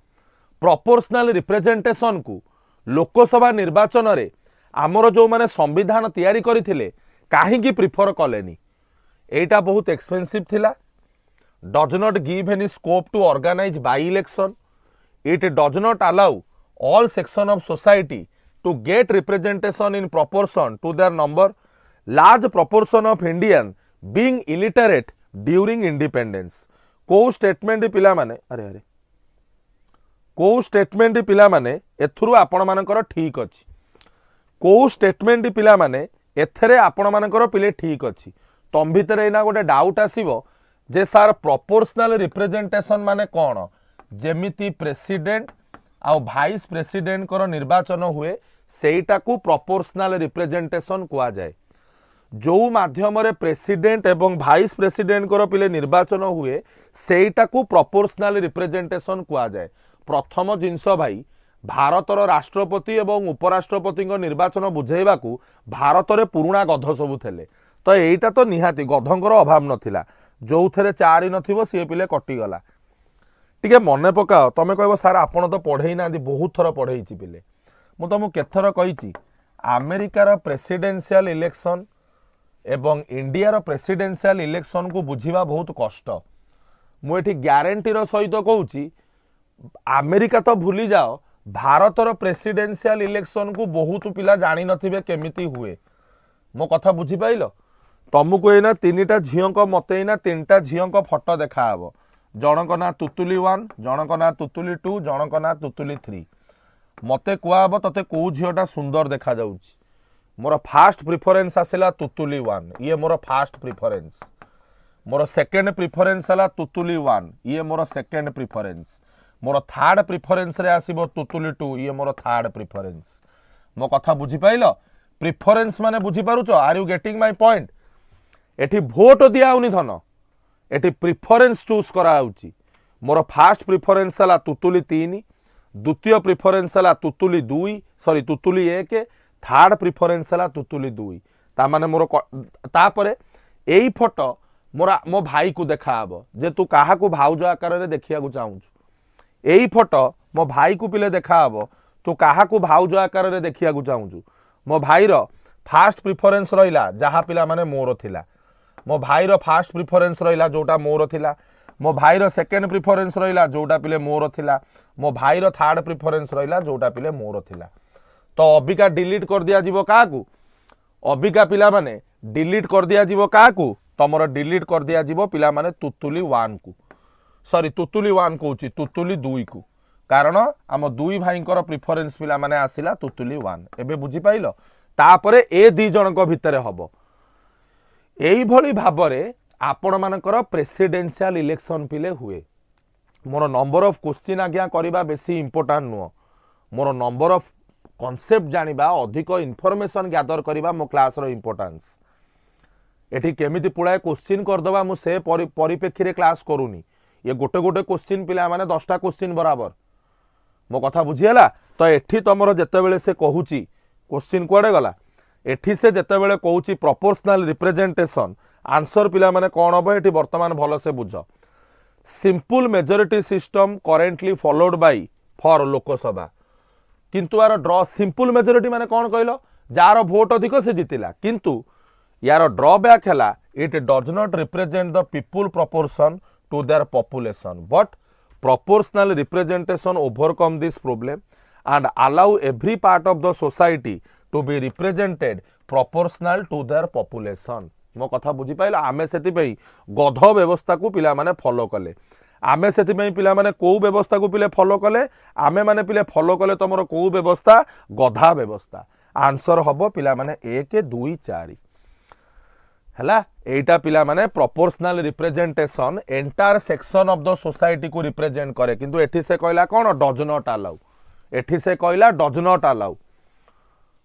proportional representation को लोकसभा निर्वाचन रे आमर जो माने संविधान तैयारी करथिले काहे प्रिफर कलेनी एटा बहुत एक्सपेंसिव थिला does not give any scope to organise by election it does not allow all section of society to get representation in proportion to their number large proportion of Indian being illiterate during independence को statement पिला माने अरे अरे को statement पिला माने एथुरु आपण मानकर ठीक अछि को स्टेटमेंट पिला माने एथरे आपण मानकर पिले ठीक अछि तम भितरे ना गोटे डाउट आसीबो जे सार प्रोपोर्शनल रिप्रेजेंटेशन माने कोन जेमिति प्रेसिडेंट आ भाइस प्रेसिडेंट कर निर्वाचन हुए सेटा को प्रोपोर्शनल रिप्रेजेंटेशन कुआ जाए जो माध्यम रे प्रेसिडेंट एवं भाइस प्रेसिडेंट कर पिले निर्वाचन हुए सेटा को प्रोपोर्शनल रिप्रेजेंटेशन कुआ जाए प्रथम जिनस भाई भारतर राष्ट्रपति एवं उपराष्ट्रपति निर्वाचन बुझेबा को भारत रे पुराणा गध सबु थेले तो एटा तो निहाती गधंकर अभाव नथिला जो थे 4 नथिबो सी पिले कटिगला टिके मने पकाओ तमे कहबो सार आपण तो पढ़ेई ना बहुत थर पढ़ेई पिले मु तुमको केथर कही अमेरिकार प्रेसिडेंशियल इलेक्शन एवं इंडियार प्रेसिडेंशियल इलेक्शन को बुझीबा बहुत कष्ट मुझे ग्यारंटीर सहित कहूँ अमेरिका तो भूली जाओ भारतर प्रेसिडेंशियल इलेक्शन को बहुत पिला जानी नथिबे केमिति हुए मो कथा बुझी पाइल तुमको एना 3टा झील मत एना 3टा झील फोटो देखा जनक ना तुतुली 1 जनक ना तुतुली 2 जनक ना तुतुली 3 मते कहब तते कौ झीलटा सुंदर देखा जाउछि मोर फास्ट प्रिफरेंस आसला तुतुली 1 ये मोर fast preference more second preference है तुतुली 1 ये मोर सेकेंड प्रिफरेंस मोर थर्ड प्रिफरेंस रे आसीबो तुतुली 2 ये मोर थर्ड प्रिफरेंस मो कथा बुझी पाइल प्रिफरेंस माने बुझी पारुछ are you getting my point एठी भोट दिया होनी धन एठी प्रिफरेंस चूज करा होउची मोर फास्ट प्रिफरेंस है तुतुली 3 द्वितीय प्रिफरेंस है तुतुली 2 सॉरी तुतुली 1 थर्ड प्रिफरेंस है तुतुली 2 ता माने मोर तापरे एई फोटो मोर मो भाई को देखाब जे तू काहा को भाउज आकार रे देखिया को चाहूँ एई फोटो मो भाई को पिले देखाब तू काहा को भाउज आकार रे देखिया को चाहूँ मो भाईर फास्ट प्रिफरेंस रहिला जहाँ पिला माने मोर थिला मो भाईर फास्ट प्रिफरेंस रहिला जोटा मोर थिला मो भाईर सेकेंड प्रिफरेंस रहिला जोटा पिले मोर थिला मो भाईर थर्ड प्रिफरेंस रहिला जोटा पिले मोर थिला तो अबिका डिलीट कर दिया जीवो काकू अबिका पिला माने डिलीट कर दिया जीवो काकू तमर डिलीट कर दिया जीवो पिला माने तुतुली 1 को सॉरी तुतुली 1 कहूची तुतुली 2 को कारण आम दुई भाईंकर प्रिफरेंस पिला माने आसिला तुतुली 1 एबे बुझी पाइल तापरे ए दी जनक भितरे हबो एई भली भाबरे आपण मानकर प्रेसिडेंशियल इलेक्शन पिले हुए मोर नंबर ऑफ क्वेश्चन आज्ञा करबा बेसी इंपोर्टेंट नुह मोर नंबर ऑफ कॉन्सेप्ट जानिबा अधिक इनफॉरमेशन गैदर करबा मो क्लास रो इंपोर्टेंस एठी केमिति पुळाए क्वेश्चन करदबा मु से परिप्रेक्षी रे क्लास करूनी ये गोटे गोटे क्वेश्चन पिला माने 10टा क्वेश्चन बराबर मो कथा बुझियला तो एठी तमरो जेतेबेले से कहूची क्वेश्चन कुआडे गला एठी से जेतेबेले कहूची प्रोपोर्शनल रिप्रेजेंटेशन आंसर पिला माने कोन हबो एठी वर्तमान भलो से बुझ simple majority system currently followed by for Lok Sabha किंतु यार ड्रॉ सिंपल मेजॉरिटी माने कोन कहलो जार वोट अधिक से जितिला किंतु यार ड्रॉबैक है it does not represent the people proportion to their population but proportional representation overcome this problem and allow every part of the society to be represented proportional to their population मो कथा बुझी pile आमे सेति पई गध व्यवस्था को पिला माने फॉलो कले आमे सेति पई पिला माने को व्यवस्था को पिले फॉलो कले आमे माने पिले फॉलो कले तमरो को व्यवस्था गधा व्यवस्था आंसर हबो पिला माने 1 2 4 हैला एटा पिला माने proportional representation entire section of the society को रिप्रेजेंट करे किंतु एठी से कहला कोन डज नॉट अलाउ एठी से कहला डज नॉट अलाउ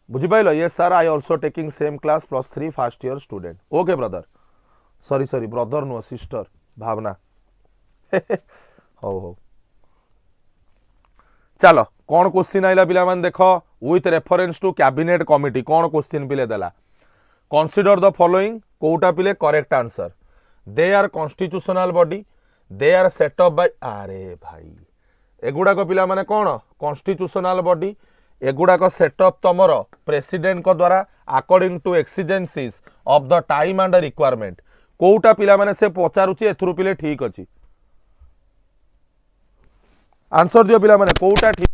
बुझी पाइलो yes sir I also taking same class +3 first year student okay brother sorry brother no sister Bhavana हो चलो कौन क्वेश्चन आइला पिला माने देखो with reference to cabinet committee कौन क्वेश्चन पिले देला कंसीडर द फॉलोइंग कोटा पिले correct answer they are constitutional body they are set up by अरे भाई एगुड़ाक पिला माने कौन कॉन्स्टिट्यूशनल बॉडी एगुड़ाक सेटअप तमर प्रेसिडेंट को द्वारा according to exigencies of the time and requirement कोटा पिला माने से पचारुची एथुरु पिले ठीक अछि आंसर दियो पिला माने कोटा ठीक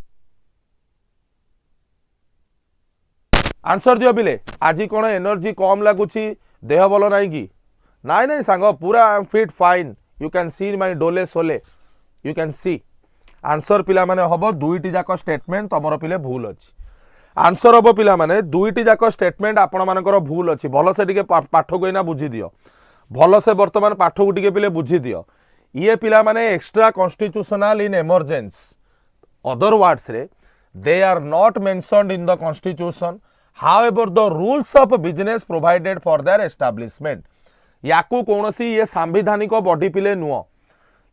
आंसर दियो पिले आज कौन एनर्जी कम लगुची देह भल ना कि नाई नाई सांग पूरा I am fit fine you can see my डोले सोले यू कैन सी आंसर पिला माने हबो दुईटी जाक स्टेटमेंट तमरो पिले भूल अछि आंसर हबो पिला माने दुईटी जाक स्टेटमेंट आपण मानकर भूल अछि भल से टिके पाठ को इना बुझी दियो भल से वर्तमान पाठ को टिके पिले बुझी दियो ये पिला माने extra constitutional in emergency other words रे they are not mentioned in the constitution However, the rules of business provided for their establishment. याकू कौनसी ये सांविधानिक बॉडी पिले नुह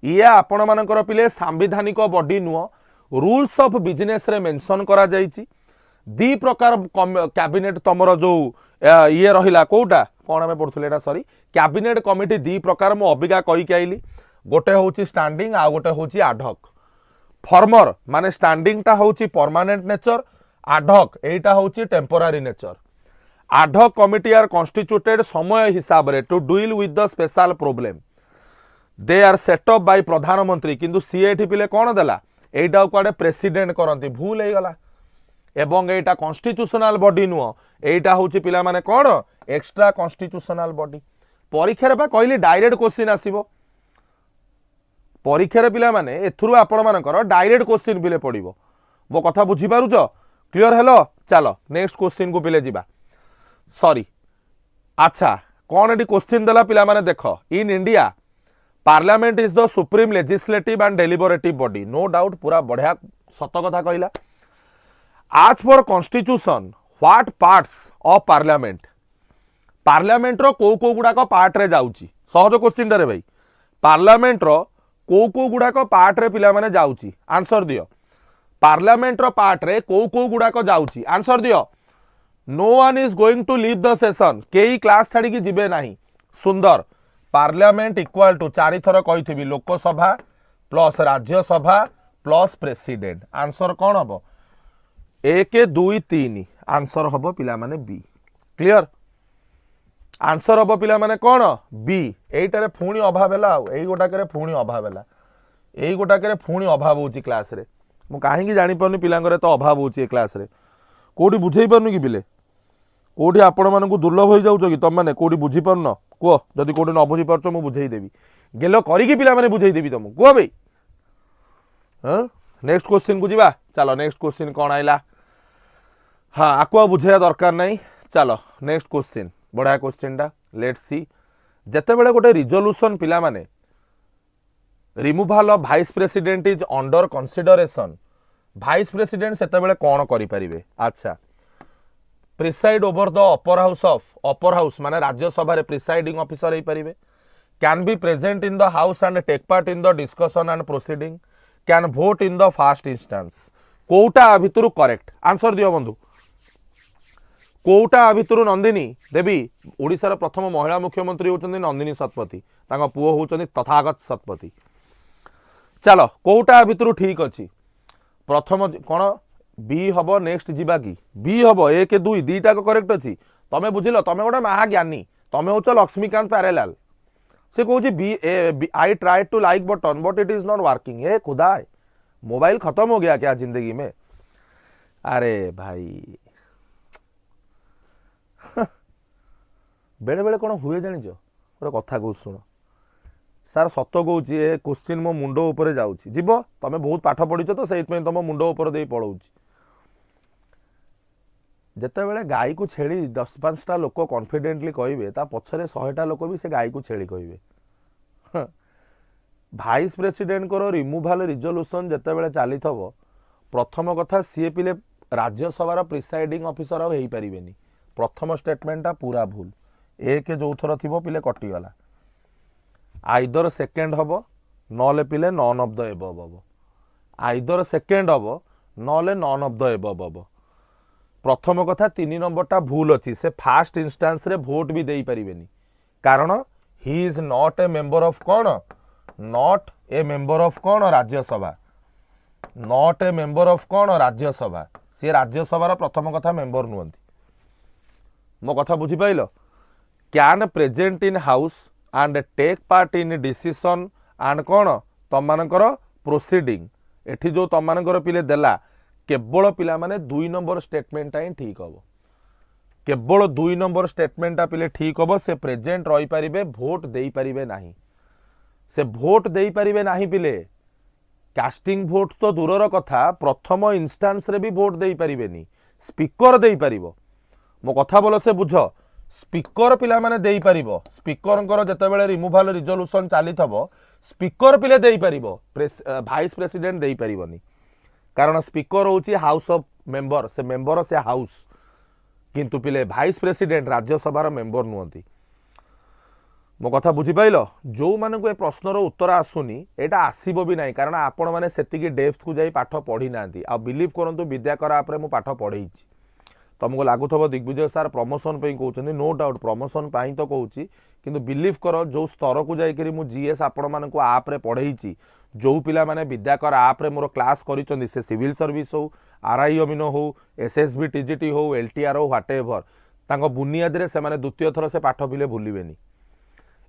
ये आपण मानकर पिले सांविधानिक बॉडी नुह रूल्स ऑफ बिजनेस रे मेंशन करा जायछि दी प्रकार कैबिनेट तमरो जो ये रहिला कोटा कोन हमें पढुथले एटा सॉरी कैबिनेट कमिटी दी प्रकार मो अबिका कहि के आइली गोटे होची स्टैंडिंग आ गोटे होची एडहॉक फॉर्मर माने स्टैंडिंग टा होची परमानेंट नेचर आडहक एटा होची temporary nature ad hoc committee are constituted समय हिसाब रे to deal with the special problem they are set up by प्रधानमंत्री किंतु सीएटी पिले कोन देला एटा कुआडे प्रेसिडेंट करंती भूल हे गला एवं एटा कॉन्स्टिट्यूशनल बॉडी नुह एटा होची पिला माने कोन एक्स्ट्रा कॉन्स्टिट्यूशनल बॉडी परीक्षा रे बा कहली डायरेक्ट क्वेश्चन आसीबो परीक्षा रे पिला माने एथुरु आपण मानकर डायरेक्ट क्वेश्चन पिले पड़िबो मो कथा बुझी पारुचो क्लियर हेलो चलो नेक्स्ट क्वेश्चन को पिले जीवा सॉरी अच्छा कौन एटी क्वेश्चन देला पिला माने देखो in India parliament is the supreme legislative and deliberative body no doubt पूरा बढ़िया सत कथा कहला आज पर constitution what parts of parliament रो को गुडा को पार्ट रे जाउची सहज क्वेश्चन रे भाई पार्लियामेंट रो को गुडा को पार्ट रे पिला माने जाउची आंसर दियो पार्लियामेंट रो पार्ट रे को गुडा को जाउची आंसर दियो no one is going to leave the session केई क्लास छाड़ी की जिबे नाही सुंदर पार्लियामेंट इक्वल टू 4 थर कहिथिबी Lok Sabha plus Rajya Sabha plus president answer कोन हबो 1 2 3 आंसर हबो पिला माने बी क्लियर आंसर हबो पिला माने कोन बी एटारे फुणी अभाव हैला एई गोटाकरे फुणी अभाव हैला एई गोटाकरे फुणी अभाव होची क्लास रे मु कहीं जानी पारनी पिलांगरे तो अभाव होची क्लास रे कोठी बुझेई पारनु कि पिले कोठी आपण मानकु दुर्लभ होई जाउछ कि तम माने कोठी बुझी पारन को जदी कोठी न बुझी पारछ मु बुझेई देबी गेलो करी कि पिला माने बुझेई देबी तुम को भाई हां नेक्स्ट क्वेश्चन को जीवा चलो नेक्स्ट क्वेश्चन कोन आइला हां आकुआ बुझेया दरकार नहीं चलो नेक्स्ट क्वेश्चन बड़ा क्वेश्चन टा लेट्स सी जते बेले गोटे रिजोल्यूशन पिला माने removal of vice president is under consideration vice president सेतेबेले कौन करि परिबे अच्छा preside over the upper house माने राज्य सभा रे प्रिसाइडिंग ऑफिसर हे परिबे can be present in the house and take part in the discussion and proceeding can vote in the first instance कोटा भितरु करेक्ट आंसर दियो बंधु कोटा भितरु नंदिनी देवी ओडिशार प्रथम महिला मुख्यमंत्री होचंदी नंदिनी शतपथी तांका पुओ होचंदी तथागत शतपथी चलो कोटा भितरु ठीक अछि प्रथम कोन बी हबो नेक्स्ट जीवा की बी हबो 1 2 दुईटा को करेक्ट अछि तमे बुझिलो तमे गोटे महाज्ञानी तमे होच लक्ष्मीकांत पैरेलाल से कहूँ बी I try to like button but it is not working ए खुदा मोबाइल खत्म हो गया क्या जिंदगी में अरे भाई बेले बेले कौन हुए जान गोटे कथा कह शुण सार सत कहूँ ए क्वेश्चन मो मुंड उपर जाऊँगी जीव तुम बहुत पाठ पढ़ीच तो से तुम मुंड उपर दे पलाऊँ जितेबाला गाई को छेली 10-5टा लोक कॉन्फिडेंटली कहे ता पछरे 100टा लोक भी से गाई को छेली कहे भाइस प्रेसिडेंट को रिमूवाल रिजोल्यूशन जितेबाला चली प्रथम कथा सी पिले राज्यसभा प्रिसाइडिंग ऑफिसर हो पारे प्रथम स्टेटमेंटा पूरा भूल एक जो थर थी पिले कटिगला आइदर सेकेंड हम नले पिले नॉन ऑफ द एबव हम आइदर सेकेंड हम नले नॉन ऑफ द एबव हम प्रथम कथा 3 नंबरटा भूल अच्छी से फास्ट इंस्टांस रे भोट भी दे पारिबेनी कारण he is not A member of कौन नॉट ए मेंबर ऑफ कौन Rajya Sabha not a member of कौन राज्यसभा सी राज्यसभा प्रथम कथा मेंबर नुहंती मो कथा बुझी पाइल can present in house and take part in decision and कौन तम मानकर प्रोसीडिंग एठी जो तम मानकर पिले देला केवल पिला माने 2 नंबर स्टेटमेंटा ही ठीक हम केवल 2 नंबर स्टेटमेंटा पिले ठीक हम से प्रेजेंट रही पारिबे भोट दे पारिबे नाही से भोट दे पारिबे नाही पिले कास्टिंग भोट तो दूरर कथा प्रथम इंस्टांस रे भी भोट दे पारिबेनी स्पीकर दे पारिबो मो कथा बोल से बुझ स्पीकर पिला माने दे पारिबो स्पीकर जेतेबेले रिमूवाल रिजोल्यूशन चली थबो स्पीकर पिले दे पारिबो भाइस प्रेसिडेंट दे पारिबोनी कारण स्पीकर होची हाउस ऑफ मेंबर से हाउस किंतु पिले भाइस प्रेसिडेंट राज्यसभा मेंबर नुहंती मो कथा बुझी पाइल जो मानक ए प्रश्नर उत्तर आसुनी एटा आसीबो भी नाही कारण आपण माने सेतिकी डेप्थ को जाई पाठ पढ़ी नांती आ बिलीव करंतु विद्याकर आप रे मु पाठ पढ़ेइची तुमको लगुव दिग्विजय सार प्रमोशन कहते नो डाउट प्रमोशन तो कहूँ किंतु बिलीव कर जो स्तर को जाकरी मु जीएस आपण मानक आप्रे पढ़ेइची जो पिला माने विद्याकर आप्रे मोर क्लास करिसें से सिविल सर्विस हो आरआई अमीन हो एसएसबी टीजीटी हो एलटीआर हो व्हाटएवर तांको बुनियाद रे से माने द्वितीय थर से पाठ पिले भूलिबेनी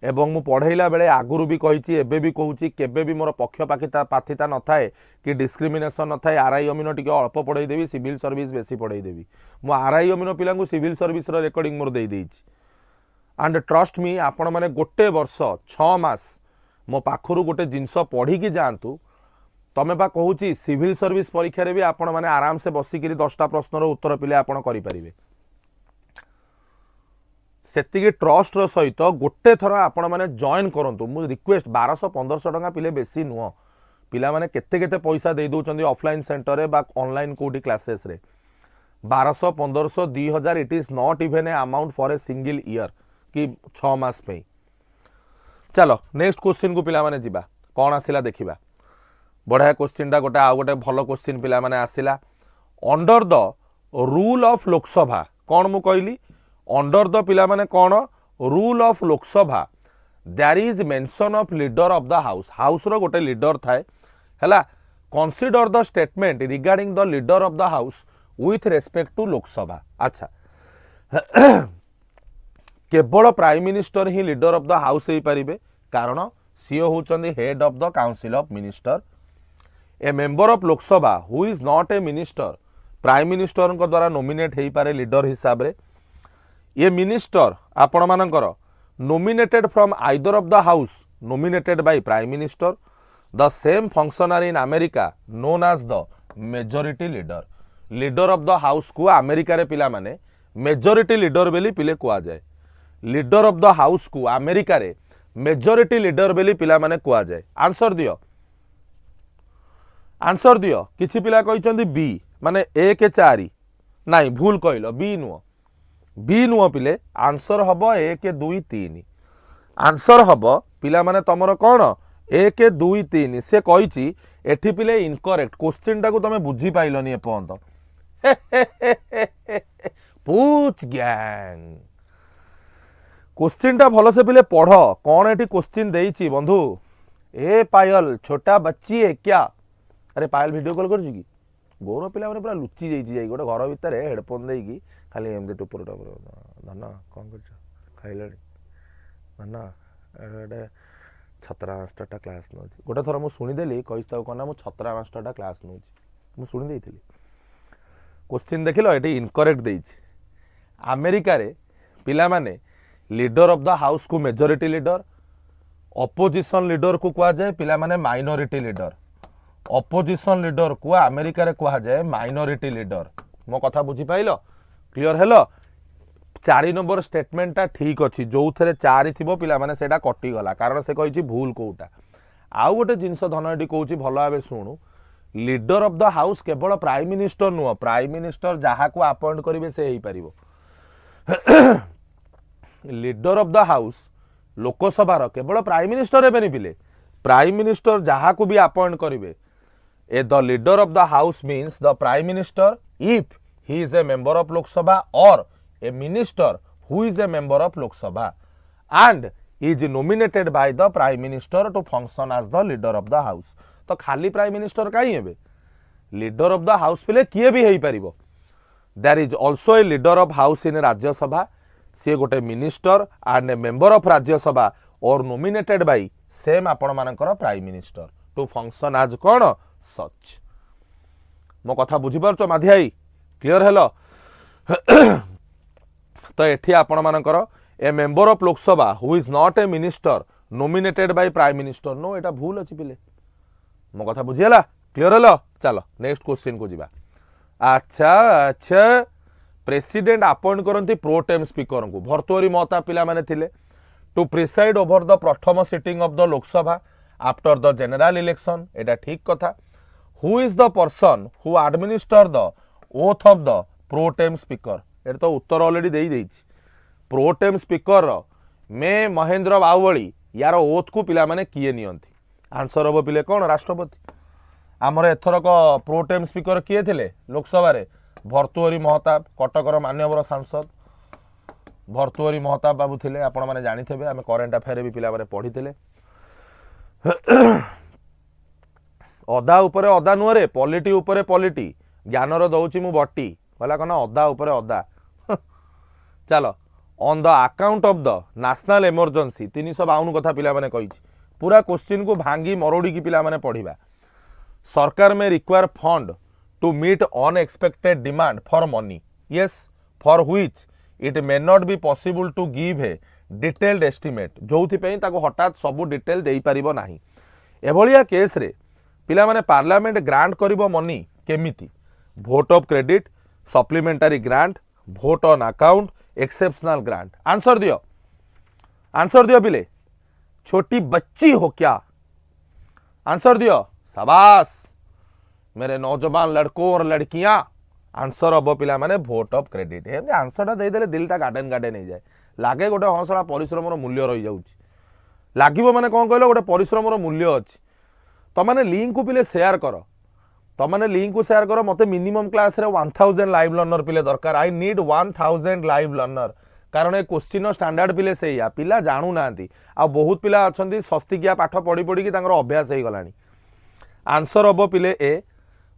एवं मु पढ़ेला बेले आगुरु भी कही एबे भी कहूँ केबे भी मोर पक्षपातिता पाथिता न थाए कि डिस्क्रिमिनेशन न थाए आरआई अमीन टिके अल्प पढ़ई देवी सिविल सर्विस बेसी पढ़ई देवी मु आरआई अमीन पिला सिविल सर्विस रेकर्डिंग मोर दे देइछि एंड ट्रस्ट मी आपण माने गोटे वर्ष 6 मास मो पाखरु गोटे जिनस पढ़ी कि जातु तमे बा कहूँ सिविल सर्विस परीक्षा रे भी आपण माने आराम से बसिकी 10टा प्रश्नर उत्तर पिले आपण करि परिबे सेतिके ट्रस्ट सहित गोटे थर आपण माने जॉइन करंतु मु रिक्वेस्ट 1200-1500 टका पिले बेसी नुह पिला माने केते केते पैसा दे दउचंदी ऑफलाइन सेंटर रे बा ऑनलाइन कोडी क्लासेस रे 1200-1500 2000 it is not even a amount for a single year कि 6 मास पे चलो नेक्स्ट क्वेश्चन को पिला माने जिबा कोन आसिला देखिबा बढ़िया क्वेश्चन गोटे आ गोटे भल क्वेश्चन पिला माने आसिला under the rule of Lok Sabha कौन मु कहली अंडर द पिला माने कौन rule of Lok Sabha there is mention of leader of the house रो गोटे लीडर थाए हैला consider the statement regarding the leader of the house with respect to Lok Sabha अच्छा केवल प्राइम मिनिस्टर ही लीडर ऑफ द हाउस हो पारिबे कारण सी होचंदी head of the council of minister a member of Lok Sabha who is not a minister prime minister को द्वारा नोमिनेट हो पारे लीडर हिसाब रे ये मिनिस्टर आपण मानकर nominated from either of the house nominated by prime minister the same functionary in America known as the majority leader leader of the house को अमेरिका रे पिला माने मेजोरिटी लीडर बेली पिले कुआ जाए लीडर ऑफ द हाउस को America रे मेजोरिटी लीडर बेली पिला माने कुआ जाए आंसर दियो आंसर दियो किछि पिला कहिचंदी बी माने 1 4 नाही भूल कहलो बी नुह पिले आंसर हबो 1 2 3 आंसर हबो पिला माने तमरो कोन 1 2 3 से कहिची एठी पिले इनकरेक्ट क्वेश्चन टाको तमे बुझी पाइलनी एपंत पूछ गैंग क्वेश्चन टा भलो से पिले पढ़ कौन एठी क्वेश्चन देइची बंधु ए पायल छोटा बच्ची है क्या अरे पायल वीडियो कॉल कर कि गौर पिला माने पूरा लुचि जाइए गोटे घर भितर हेडफोन देकी खाली एमती टुपुर टपुर धन कौन कर खाइलानी धन छतरा मास्टरटा क्लास नौ गोटे थर मुझे शुणीदेली कही कना मुझे छतरा मास्टरटा क्लास नौ मुझे शुणी क्वेश्चन देख लो ये इनकरेक्ट देइछि अमेरिका रे पिला माने लीडर ऑफ द हाउस को मेजोरिटी लीडर ऑपोजिशन लीडर को कहा जाए पिला माने माइनॉरिटी लीडर ऑपोजिशन लीडर को अमेरिका रे कहा जाए माइनॉरिटी लीडर मो कथा बुझी पाइलो क्लियर हेलो 4 नंबर स्टेटमेंटा ठीक अच्छी जो थे 4 थी पिला माने सेटा कटि गला कारण से कही भूल कोटा आउ गोटे जिनस धन ये कौच भल भाव शुणु लीडर ऑफ द हाउस केवल प्राइम मिनिस्टर नुह प्राइम मिनिस्टर जहाँ को अपॉइंट करेंगे से ही पारिबो leader of the house Lok Sabha केवल प्राइम मिनिस्टर हेबेनि पिले प्राइम मिनिस्टर जहाँ को भी अपॉइंट करेंगे ए the leader of the house means the prime minister if he is a member of Lok Sabha or a minister who is a member of Lok Sabha and is nominated by the prime minister to function as the leader of the house तो खाली prime minister कहीं हे leader of the house पिले किए भी हो पार there is also a leader of house in Rajya Sabha सी गोटे minister and a member of Rajya Sabha और नॉमिनेटेड बाय सेम आपण मानकर prime minister to function as कौन सच मो कथा बुझी पारछ माधियाई क्लियर हेलो तो एठी आपण मानकर a member of Lok Sabha who is not a minister nominated by prime minister no एटा भूल अछि पिले मो कथा बुझीला क्लियर हेलो चलो नेक्स्ट क्वेश्चन को जीवा अच्छा प्रेसिडेंट अपॉइंट करती प्रोटेम स्पीकर को भर्तुहरी महता पिला माने थिले टू प्रिसाइड ओवर द प्रथम sitting of the Lok Sabha after the general election एटा ठीक कथा who is the person who administer the oath of the pro tem speaker एटा तो उत्तर ऑलरेडी देई देइछि प्रोटेम स्पीकर मे महेंद्र बाहुबली यार ओथ को पिला माने किए नियंती आंसर हम पिले कौन राष्ट्रपति आमर एथरक प्रोटेम स्पीकर किए थे लोकसभा भर्तुहरी महताब कटकर मान्यवर सांसद भर्तुहरी महताब बाबू थे आपण मैंने जानी आम करेन्ट अफेयर भी पिला पढ़ी अदा उपरे अदा नुहरे पॉलिटी उपरे पॉलिटी ज्ञानर दौची मु बटी कहला कना अदा उपरे अदा चलो on the account of the national emergency 352 कथा पिला माने कही पूरा क्वेश्चन को भांगी मरोड़ी की पिला माने पढ़िबा सरकार में require fund to meet unexpected demand for money yes for which it may not be possible to give a detailed estimate जो ताको हठात सब डिटेल दे पारिबो नाही एभलिया केस रे पिला माने पार्लियामेंट ग्रांट करिबो मनी केमिति vote of credit supplementary grant vote on account exceptional grant answer दियो पिले छोटी बच्ची हो क्या आंसर दियो शाबाश मेरे नौजवान लड़कों और लड़कियां आंसर हम पिला माने भोट ऑफ क्रेडिट एमती आंसरटा देदेले दिलटा गार्डन गार्डन हो जाए लगे गोटे हंसड़ा परिश्रम मूल्य रही जाऊँगी लगे मैंने कौन कहल गोटे परिश्रम मूल्य अच्छी तमने लिंक को पिले शेयर कर तमने लिंक को शेयर कर मत मिनिमम क्लास रे 1000 लाइव लर्नर पिले दरकार आई नीड 1000 लाइव लर्नर कारण ए क्वेश्चन स्टैंडर्ड पिले से पिला जानू ना आ बहुत पिला अच्छा सस्तिकिया पाठ पढ़ी पढ़ी अभ्यास हो गलानी आंसर हम पिले ए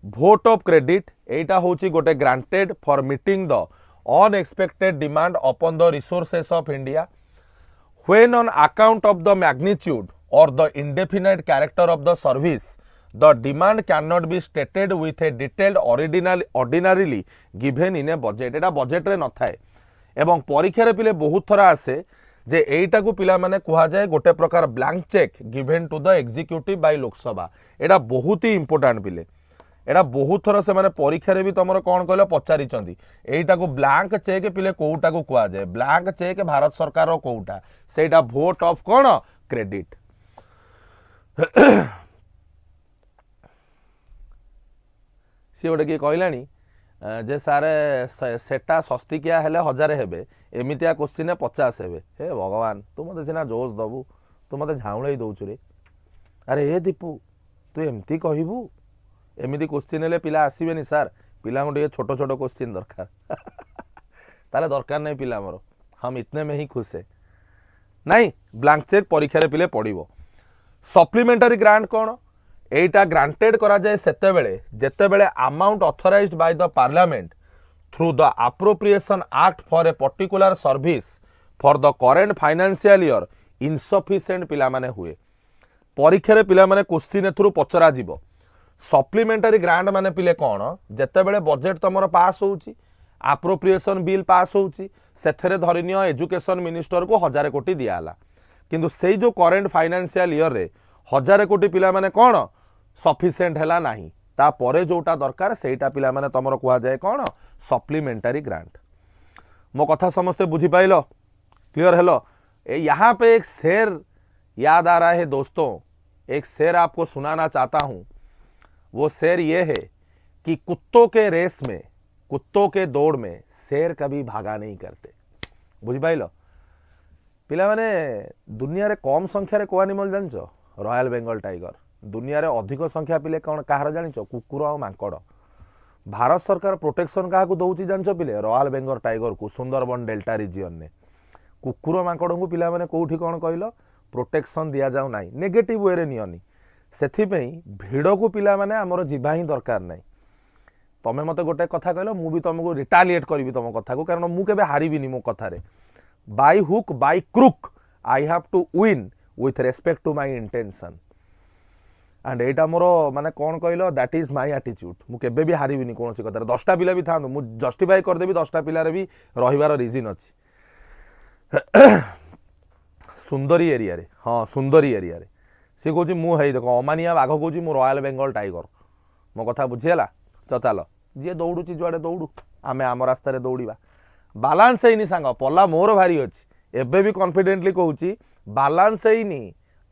भोट ऑफ क्रेडिट एटा होची गोटे granted for meeting the unexpected demand upon the resources of India when on account of the magnitude or the indefinite character of the service the demand can not be stated with a detailed ordinarily given in a budget एटा budget रे न थाए एवं परीक्षा रे पिले बहुत थरा आसे जे एटा को पिला माने कहा जाए गोटे प्रकार blank cheque given to the executive by Lok Sabha एटा बहुत ही इंपोर्टेंट पिले एटा बहुत थर से माने परीक्षा रे भी तुमर कौन कहलो पचारि चंदी एटा को ब्लैंक चेक पिले कोउटा को कहा जाए ब्लैंक चेक भारत सरकार रो कोउटा सेटा भोट ऑफ कौन क्रेडिट सी गोटे किए कहलानी जे सारे सेटा सस्तिकिया हेले 1000 हेबे एमितिया क्वेश्चन 50 हेबे। हे भगवान तू मते सिना जोश दबु तू मते झाउळे दउछु रे। अरे ए दीपू तू एमती कहबू एमती क्वेश्चन हेले पिला आसीबेनी सर पिला को छोट छोट क्वेश्चन दरकार ताले दरकार नहीं पिला मोर हम इतने में ही खुश है नहीं ब्लैंक चेक परीक्षा रे पिले पड़िबो। सप्लीमेंटरी ग्रांट कौन एटा ग्रांटेड करा जाए सेते बेले जेते बेले amount authorised bye the parliament through the appropriation act for a particular service for the current financial year insufficient पिला माने हुए। परीक्षा रे पिला माने क्वेश्चन थ्रू पचरा जीवो। सप्लीमेंटरी ग्रांट माने पिले कौन जेते बेले बजेट तमरो पास होउची अप्रोप्रिएशन बिल पास होउची सेथरे धरिनियो एजुकेशन मिनिस्टर को 1000 कोटी दियाला किंतु सेई जो करेंट फाइनेंशियल ईयर रे 1000 कोटी पिला माने कौन सफिशिएंट हैला नाही ता परे जोटा दरकार सेटा पिला माने तमरो कुआ जाए कौन सप्लीमेंटरी ग्रांट। मो कथा समस्ते बुझी पाइलो क्लियर हेलो। यहाँ पे एक शेर याद आ रहा है दोस्तों, एक शेर आपको सुनाना चाहता हूं। वो शेर ये है कि कुत्तों के रेस में कुत्तों के दौड़ में शेर कभी भागा नहीं करते। बुझी पाइलो पिला माने दुनिया रे कम संख्या रे को एनिमल जानछ रॉयल बेंगल टाइगर दुनिया रे अधिक संख्या पिले कौन कहार जानछ कुकुर और मांकड़। भारत सरकार प्रोटेक्शन क्या दौची जानछ पिले रॉयल बेंगल टाइगर को सुंदरबन डेल्टा रिजियन ने कुकुर मांकड़ को पिला माने कोठी कौन कहलो प्रोटेक्शन दिया जाऊ नाही नेगेटिव वे रे नियनी सेथिपई भिड़ को पिला माने हमर जीवा ही दरकार नाही। तमें मते गोटे कथा कहलो मु भी तुमको रिटालिएट करी तुम कथा को कारण मु केबे हारिबिनी मो कथा रे by hook by crook I have to win with respect to my intention and एटा मोर माने कौन कहलो दैट इज माय एटीट्यूड मु केबे भी हारिबिनी कौन सी कथा 10टा पिला भी थांदो मु जस्टिफाई कर देबी 10टा पिला रे भी रहिबार रीजन अछि सुंदरी एरिया रे हाँ सुंदरी एरिया रे सी कहूँ मु है देख अमानिया बाघ कहूँ मु रॉयल बेंगल टाइगर मो कथा बुझीगला चल जी दौड़ुची जुआड़े दौड़ू आम आम रास्त दौड़ा बालांस है सांग पला मोर भारी अच्छी एबे भी कॉन्फिडेंटली कहूँ बालांस है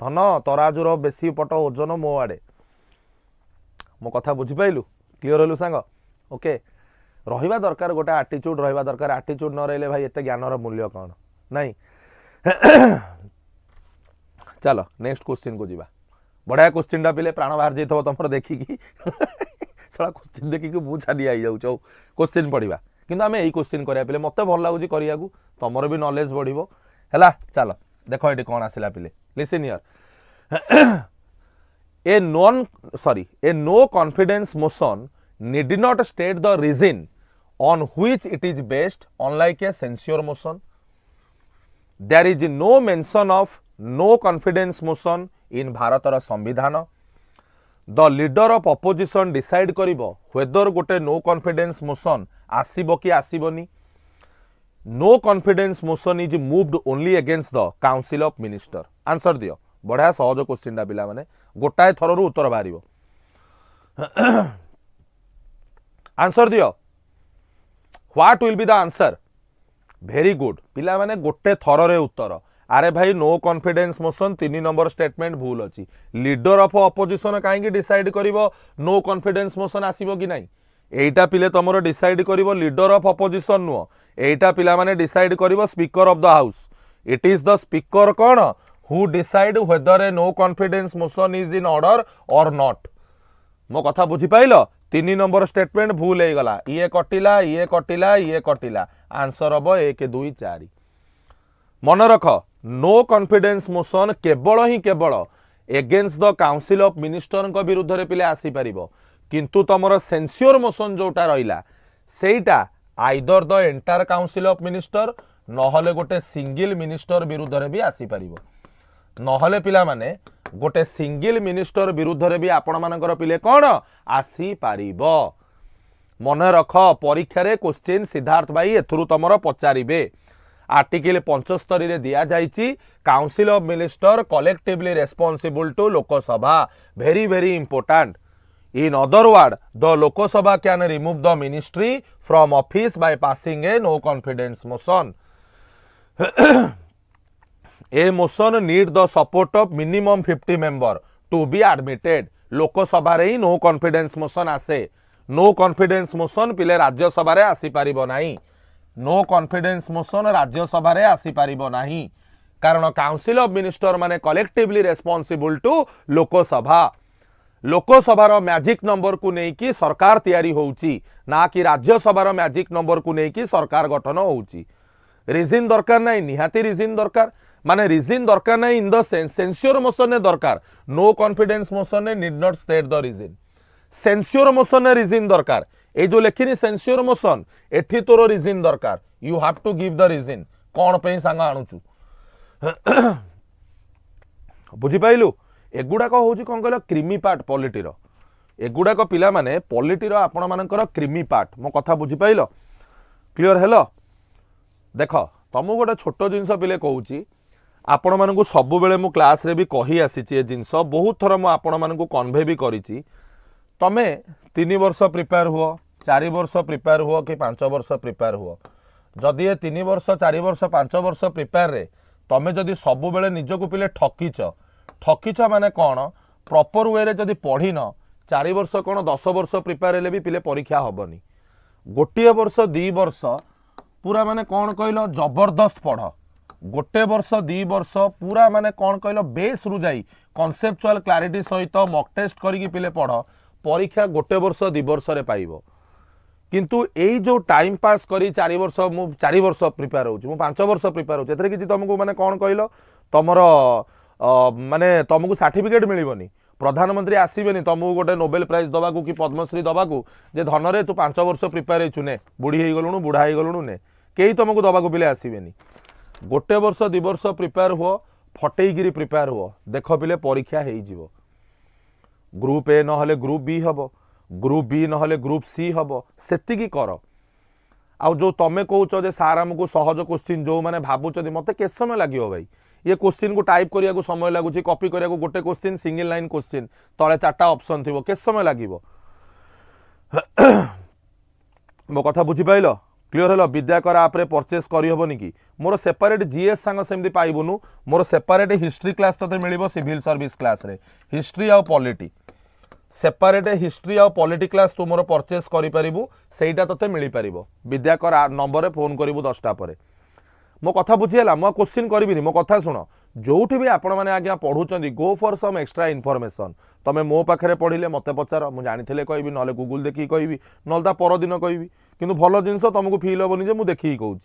धन तराजुर बेसी पट ओजन मो आड़े मो कथा बुझीपाइलु क्लीयर हलु सांग ओके रहिबा दरकार गोटे आटीट्यूड रहिबा दरकार आटीट्यूड न रहिले भाई एते ज्ञानर मूल्य कौन नहीं चलो नेक्स्ट क्वेश्चन को जीवा बढ़िया क्वेश्चन टा पिले प्राण बाहर जाइथबो तमर देखिकी सला क्वेश्चन देखिकी मु छाडी आई जाउ क्वेश्चन पढ़िबा किंतु आमे एई क्वेश्चन करिया पिले मते भल लागुची करिया को तमर भी नॉलेज बढ़िबो हैला। चलो देखो एटी कोन आसिला पिले listen here a no confidence motion need not state the reason on which it is based unlike a censure motion there is no mention of no confidence motion in भारतर संविधान the leader of opposition decide करिबो whether गोटे no confidence motion आसीबो कि आसीबोनी no confidence motion is moved only against the council of minister answer दियो बढ़िया सहज क्वेश्चन टा पिला माने गोटाए थर रु उत्तर बाहरिबो आंसर दियो what will be the answer very good पिला माने गोटे थर रे उत्तर अरे भाई no confidence motion 3 number statement भूल अच्छी लीडर ऑफ अपोजिशन कहीं डिसाइड करिवो नो कॉन्फिडेंस मोशन आसीबो कि नहीं एटा पिले तमरो डिसाइड करिवो लीडर ऑफ अपोजिशन नुह एटा पिला माने डिसाइड करिवो speaker of the house it is the speaker कौन who decide whether A no confidence motion is in order और नॉट मो कथा बुझी पाइलो 3 नंबर स्टेटमेंट भूल हो गला ये कटिला ये कटिला ये कटिला आंसर हम 1 2 4 मन रख नो कॉन्फिडेंस मोशन केवल ही केवल against the council of minister विरुद्ध रे पिले आसी परिबो किंतु तमर सेंस्योर मोशन जोटा रहिला सेटा either the entire council of minister नहले गोटे सिंगल मिनिस्टर विरुद्ध रे भी आसी परिबो नहले पिला माने गोटे सिंगल मिनिस्टर विरुद्ध रे भी आपण मानकर पिले कोन आसी परिबो मन रख परीक्षा रे क्वेश्चन सिद्धार्थ भाई एथुरु तमर पचारिबे आर्टिकल 75 रे दिया जाइछि council of minister collectively responsible to Lok Sabha very very important in other word the Lok Sabha can remove the ministry from office by passing a no confidence motion a motion need the support of minimum 50 member to be admitted Lok Sabha रे no confidence motion आसे no confidence motion पिले राज्यसभा रे आसी पारिबो नाही no confidence motion Rajya Sabha रे आसी पारिबो नाही कारण काउंसिल ऑफ मिनिस्टर माने कलेक्टिवली रेस्पॉन्सिबल टू लोकसभा लोकसभार मैजिक नंबर को लेकिन सरकार तैयारी होउची ना कि राज्यसभार मैजिक नंबर को लेकिन सरकार गठन होउची रिजिन दरकार नहीं निहाती रिजिन दरकार माने रिजिन दरकार नहीं in the sense censure motion ने दरकार नो कॉन्फिडेंस मोशन ने need not state the resin censure motion ने रिजिन दरकार ए जो लेखिनी सेंस्योर मोशन एठी तोर रिजिन दरकार you have to give the reason कोन पे सांगा आणुचू बुझी पाइलु एगुड़ाक हूँ कौन कह क्रीमी पार्ट पॉलिटी एगुड़ाक पिला माने पॉलिटी आपण मानकर क्रीमी पार्ट मो कथा बुझी पाइल क्लियर हेलो देख तुमको गोटे छोट जिनस पिले कहूँ आपण मानू सबु बेले मु क्लास रे भी कही आसी जिनस बहुत थर मु आपण मानू कन्वे भी करी तमे 3 वर्ष प्रिपेयर हुओ 4 वर्ष प्रिपेयर हुओ कि 5 वर्ष प्रिपेयर हुओ जदि ये 3 वर्ष 4 वर्ष 5 वर्ष प्रिपेयर रे तमे जदि सबु बेले निजको पिले ठकीच माने कौन प्रॉपर वे रे जदि पढ़ी न 4 वर्ष कौन 10 वर्ष प्रिपेयर हेले भी पिले परीक्षा हबनी गोटे वर्ष 2 वर्ष पूरा माने कौन कहल जबरदस्त पढ़ गोटे वर्ष 2 वर्ष पूरा माने कौन कहल बेस रु जाई कॉन्सेप्चुअल क्लैरिटी सहित मॉक टेस्ट करिकी पिले पढ़ परीक्षा गोटे वर्ष 2 वर्ष रे पाइबो किंतु एई जो टाइम पास करी 4 वर्ष मु 4 वर्ष प्रिपेयर होउची मु 5 वर्ष प्रिपेयर होउची एथरे किछि तुमको माने कौन कहल तमर माने तुमको सर्टिफिकेट मिलबनी प्रधानमंत्री आसबेनि तुमको गोटे नोबेल प्राइज दबाकू कि पद्मश्री दबाकू जे धनरे तू 5 वर्ष प्रिपेयर होइछु ने बुढ़ी हो गलुणु बुढ़ा हो गलुणु ने कई तुमको दबाकू पिले आसबेनि गोटे वर्ष 2 वर्ष प्रिपेयर हुओ फटेईगिरी प्रिपेयर हुओ देख पिले परीक्षा हो जिवो ग्रुप ए नहले ग्रुप बी हबो ग्रुप बी नहले ग्रुप सी हबो सेतिकी कर आउ जो तमे कहूच जे सार आमको सहज क्वेश्चन जो माने भाबुचदी मते के समय लागियो भाई ये क्वेश्चन को टाइप करिया को समय लगुच कॉपी करिया को गोटे क्वेश्चन सिंगल लाइन क्वेश्चन तले 4टा ऑप्शन थिबो के समय लागिवो मो कथा बुझी पाइलो क्लियर हेलो विद्याकर आप रे परचेस करि होबनी कि मोर सेपरेट जीएस सांग सेमदी पाइबुनु मोर सेपरेट हिस्ट्री क्लास तते मिलिबो सिविल सर्विस क्लास रे हिस्ट्री आ पॉलिटी सेपरेट हिस्ट्री आ पॉलिटी क्लास तू मोर परचेस करि परिबु सेइटा तते मिली परिबो विद्याकर नंबर रे फोन करिबु 10टा परे मो कथा बुझीगला मो क्वेश्चन करी मो कथा शुण जोठी भी आपण मैंने आज्ञा पढ़ुंट go for some extra information तमें मो पाखे पढ़ले मत पचार मुझे जानी कहबी ना गूगल देखिए कहबी ना परदिन कहबी किंतु भल जिनस तुमको फिल हेनी जे मुझे देखिए कहूँ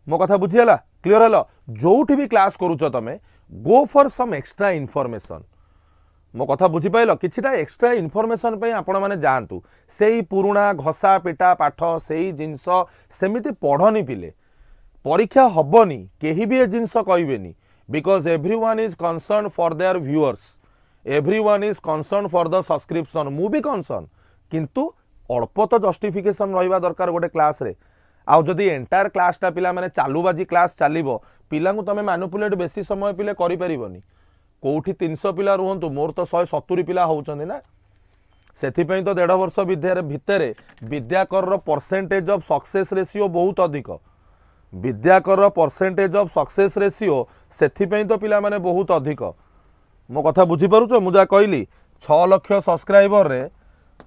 मो कथा बुझीगला क्लीयर हेलो जोठी भी क्लास करुच तमें go for some extra information मो कथा बुझीपाल किछिटा एक्स्ट्रा इनफॉरमेशन पे आपण माने जातु से पुराणा घसा पिटा पाठ से जिनस सेमिति पढ़नी पिले परीक्षा हबनी केही भी जिनस कहबेनी because everyone is concern for their viewers everyone is concern for the subscription मु भी कंसर्न किंतु अल्प तो जस्टिफिकेशन रहिबा दरकार गोटे क्लास रे आउ जदि एंटायर क्लासटा पिला माने चालूबाजी क्लास चलिबो पिला को तमे मैनिपुलेट बेसी समय पिले करि परिबनी कोठी 300 पिला रुहंतु मोर तो 170 पिला होउचंदी ना सेथिपई तो 1.5 वर्ष विद्यार भितरे Vidyakara percentage of success ratio बहुत अधिक Vidyakara percentage of success ratio सेथिपई तो पिला माने बहुत अधिक मो कथा बुझी पारुछ मुझा कहली 6 लाख सब्सक्राइबर रे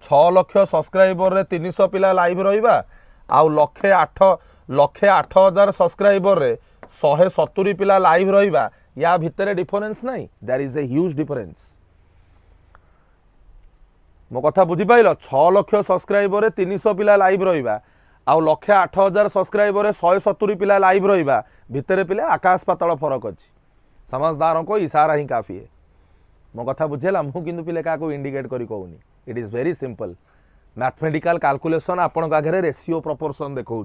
6 लाख सब्सक्राइबर रे 300 पिला लाइव रहिबा आउ 1,08,000 सब्सक्राइबर रे 170 पिला लाइव रहिबा या भितरे डिफरेंस नहीं there is a huge difference मो कथा बुझी पाइल 6 लाख सब्सक्राइबर रे 300 पिला लाइव रहिबा आउ 1,08,000 सब्सक्राइबर 170 पिला लाइव रहिबा भितरे पिले आकाश पाताल फरक अछि समझदारों को इशारा ही काफी है मो कथा बुझेला मु किंतु पिले का को इंडिकेट करी कहूनी it is very simple mathematical calculation आपण आगे रेशियो प्रोपोर्शन देखौ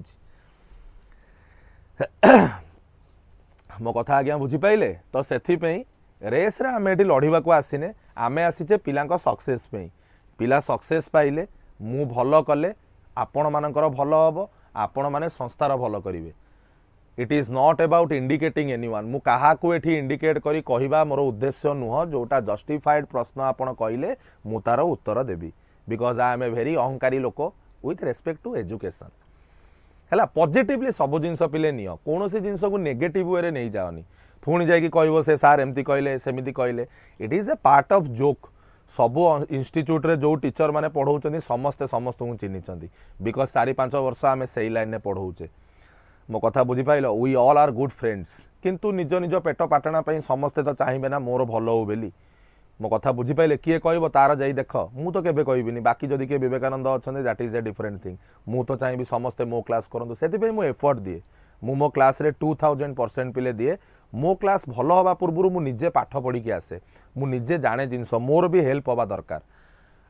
मो कथा आज्ञा बुझी पाइले तो सेथिपई रेस रे आमे एठी लढिबा को आसीने आमे आसीचे पिलांको सक्सेस पई पिला सक्सेस पाइले मु भलो कले आपण मानकर भलो हबो आपण माने संस्थार भलो करिवे it is not about indicating anyone मु काहा को एठी इंडिकेट करी कहिबा मोर उद्देश्य नुह जोटा जस्टिफाइड प्रश्न आपण कहिले मु तार उत्तर देबी because I am a very अहंकारी लोक विथ रेस्पेक्ट टू एजुकेशन है पॉजिटिवली सब जिनस पिले नियो कौन सी जिनस को नेगेटिव वे नहीं जाओनी पुणी जाकि कह से सार एमती कहले सेमती कहले it is a part of joke सबु इंस्टीट्यूट रे जो टीचर माने पढ़ाऊँ समस्ते समस्त को चिन्हिंट बिकज 4-5 वर्ष आम से लाइन में पढ़ाऊे मो कथा बुझीपाल we all are good friends किंतु निज निज पेट पाटना समस्ते तो चाहिए ना मोर भल हो बेली मो कथा बुझीपाले किए कह तार जा देख मु तो केबे कहबिनी बाकी जदि किए विवेकानंद अच्छा that is a different thing मु तो चाहिए समस्ते मो क्लास करूँ से मु एफर्ट दिए मु मो क्लास रे 2000% पिले दिए मो क्लास भल हवा पूर्व मु निजे पाठ पढ़ी के आसे मु निजे जाने जिनस मोर भी हेल्प हवा दरकार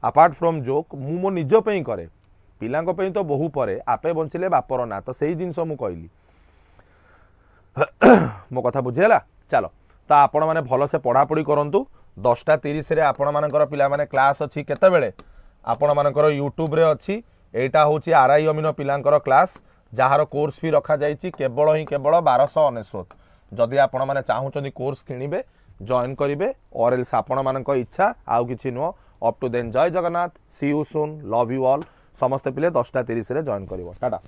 अपार्ट फ्रॉम जोक मु मो निज पे करे पिलांको पे तो बहु परे आपे बंचिले बापर ना तो सही जिनस मु कहली मो कथा बुझीगला चलो तो आपण मैंने भल से पढ़ापढ़ी करूँ 10:30 रे आपण मानकर पिला माने क्लास अच्छी केते बेले आपण मानकर यूट्यूब रे अच्छी एटा होची आरआई अमीन पिलांकर क्लास जार कोर्स भी रखा जाइए केवल ही केवल 1299 जदि आपण माने चाहूचंदी कोर्स किनिबे जॉइन करिवे और एल्स आपण मानक इच्छा आउ किछि नुह अप टू देन जय Jagannath see you soon love you all समस्त पिले 10:30 रे जॉइन करिवो टाटा।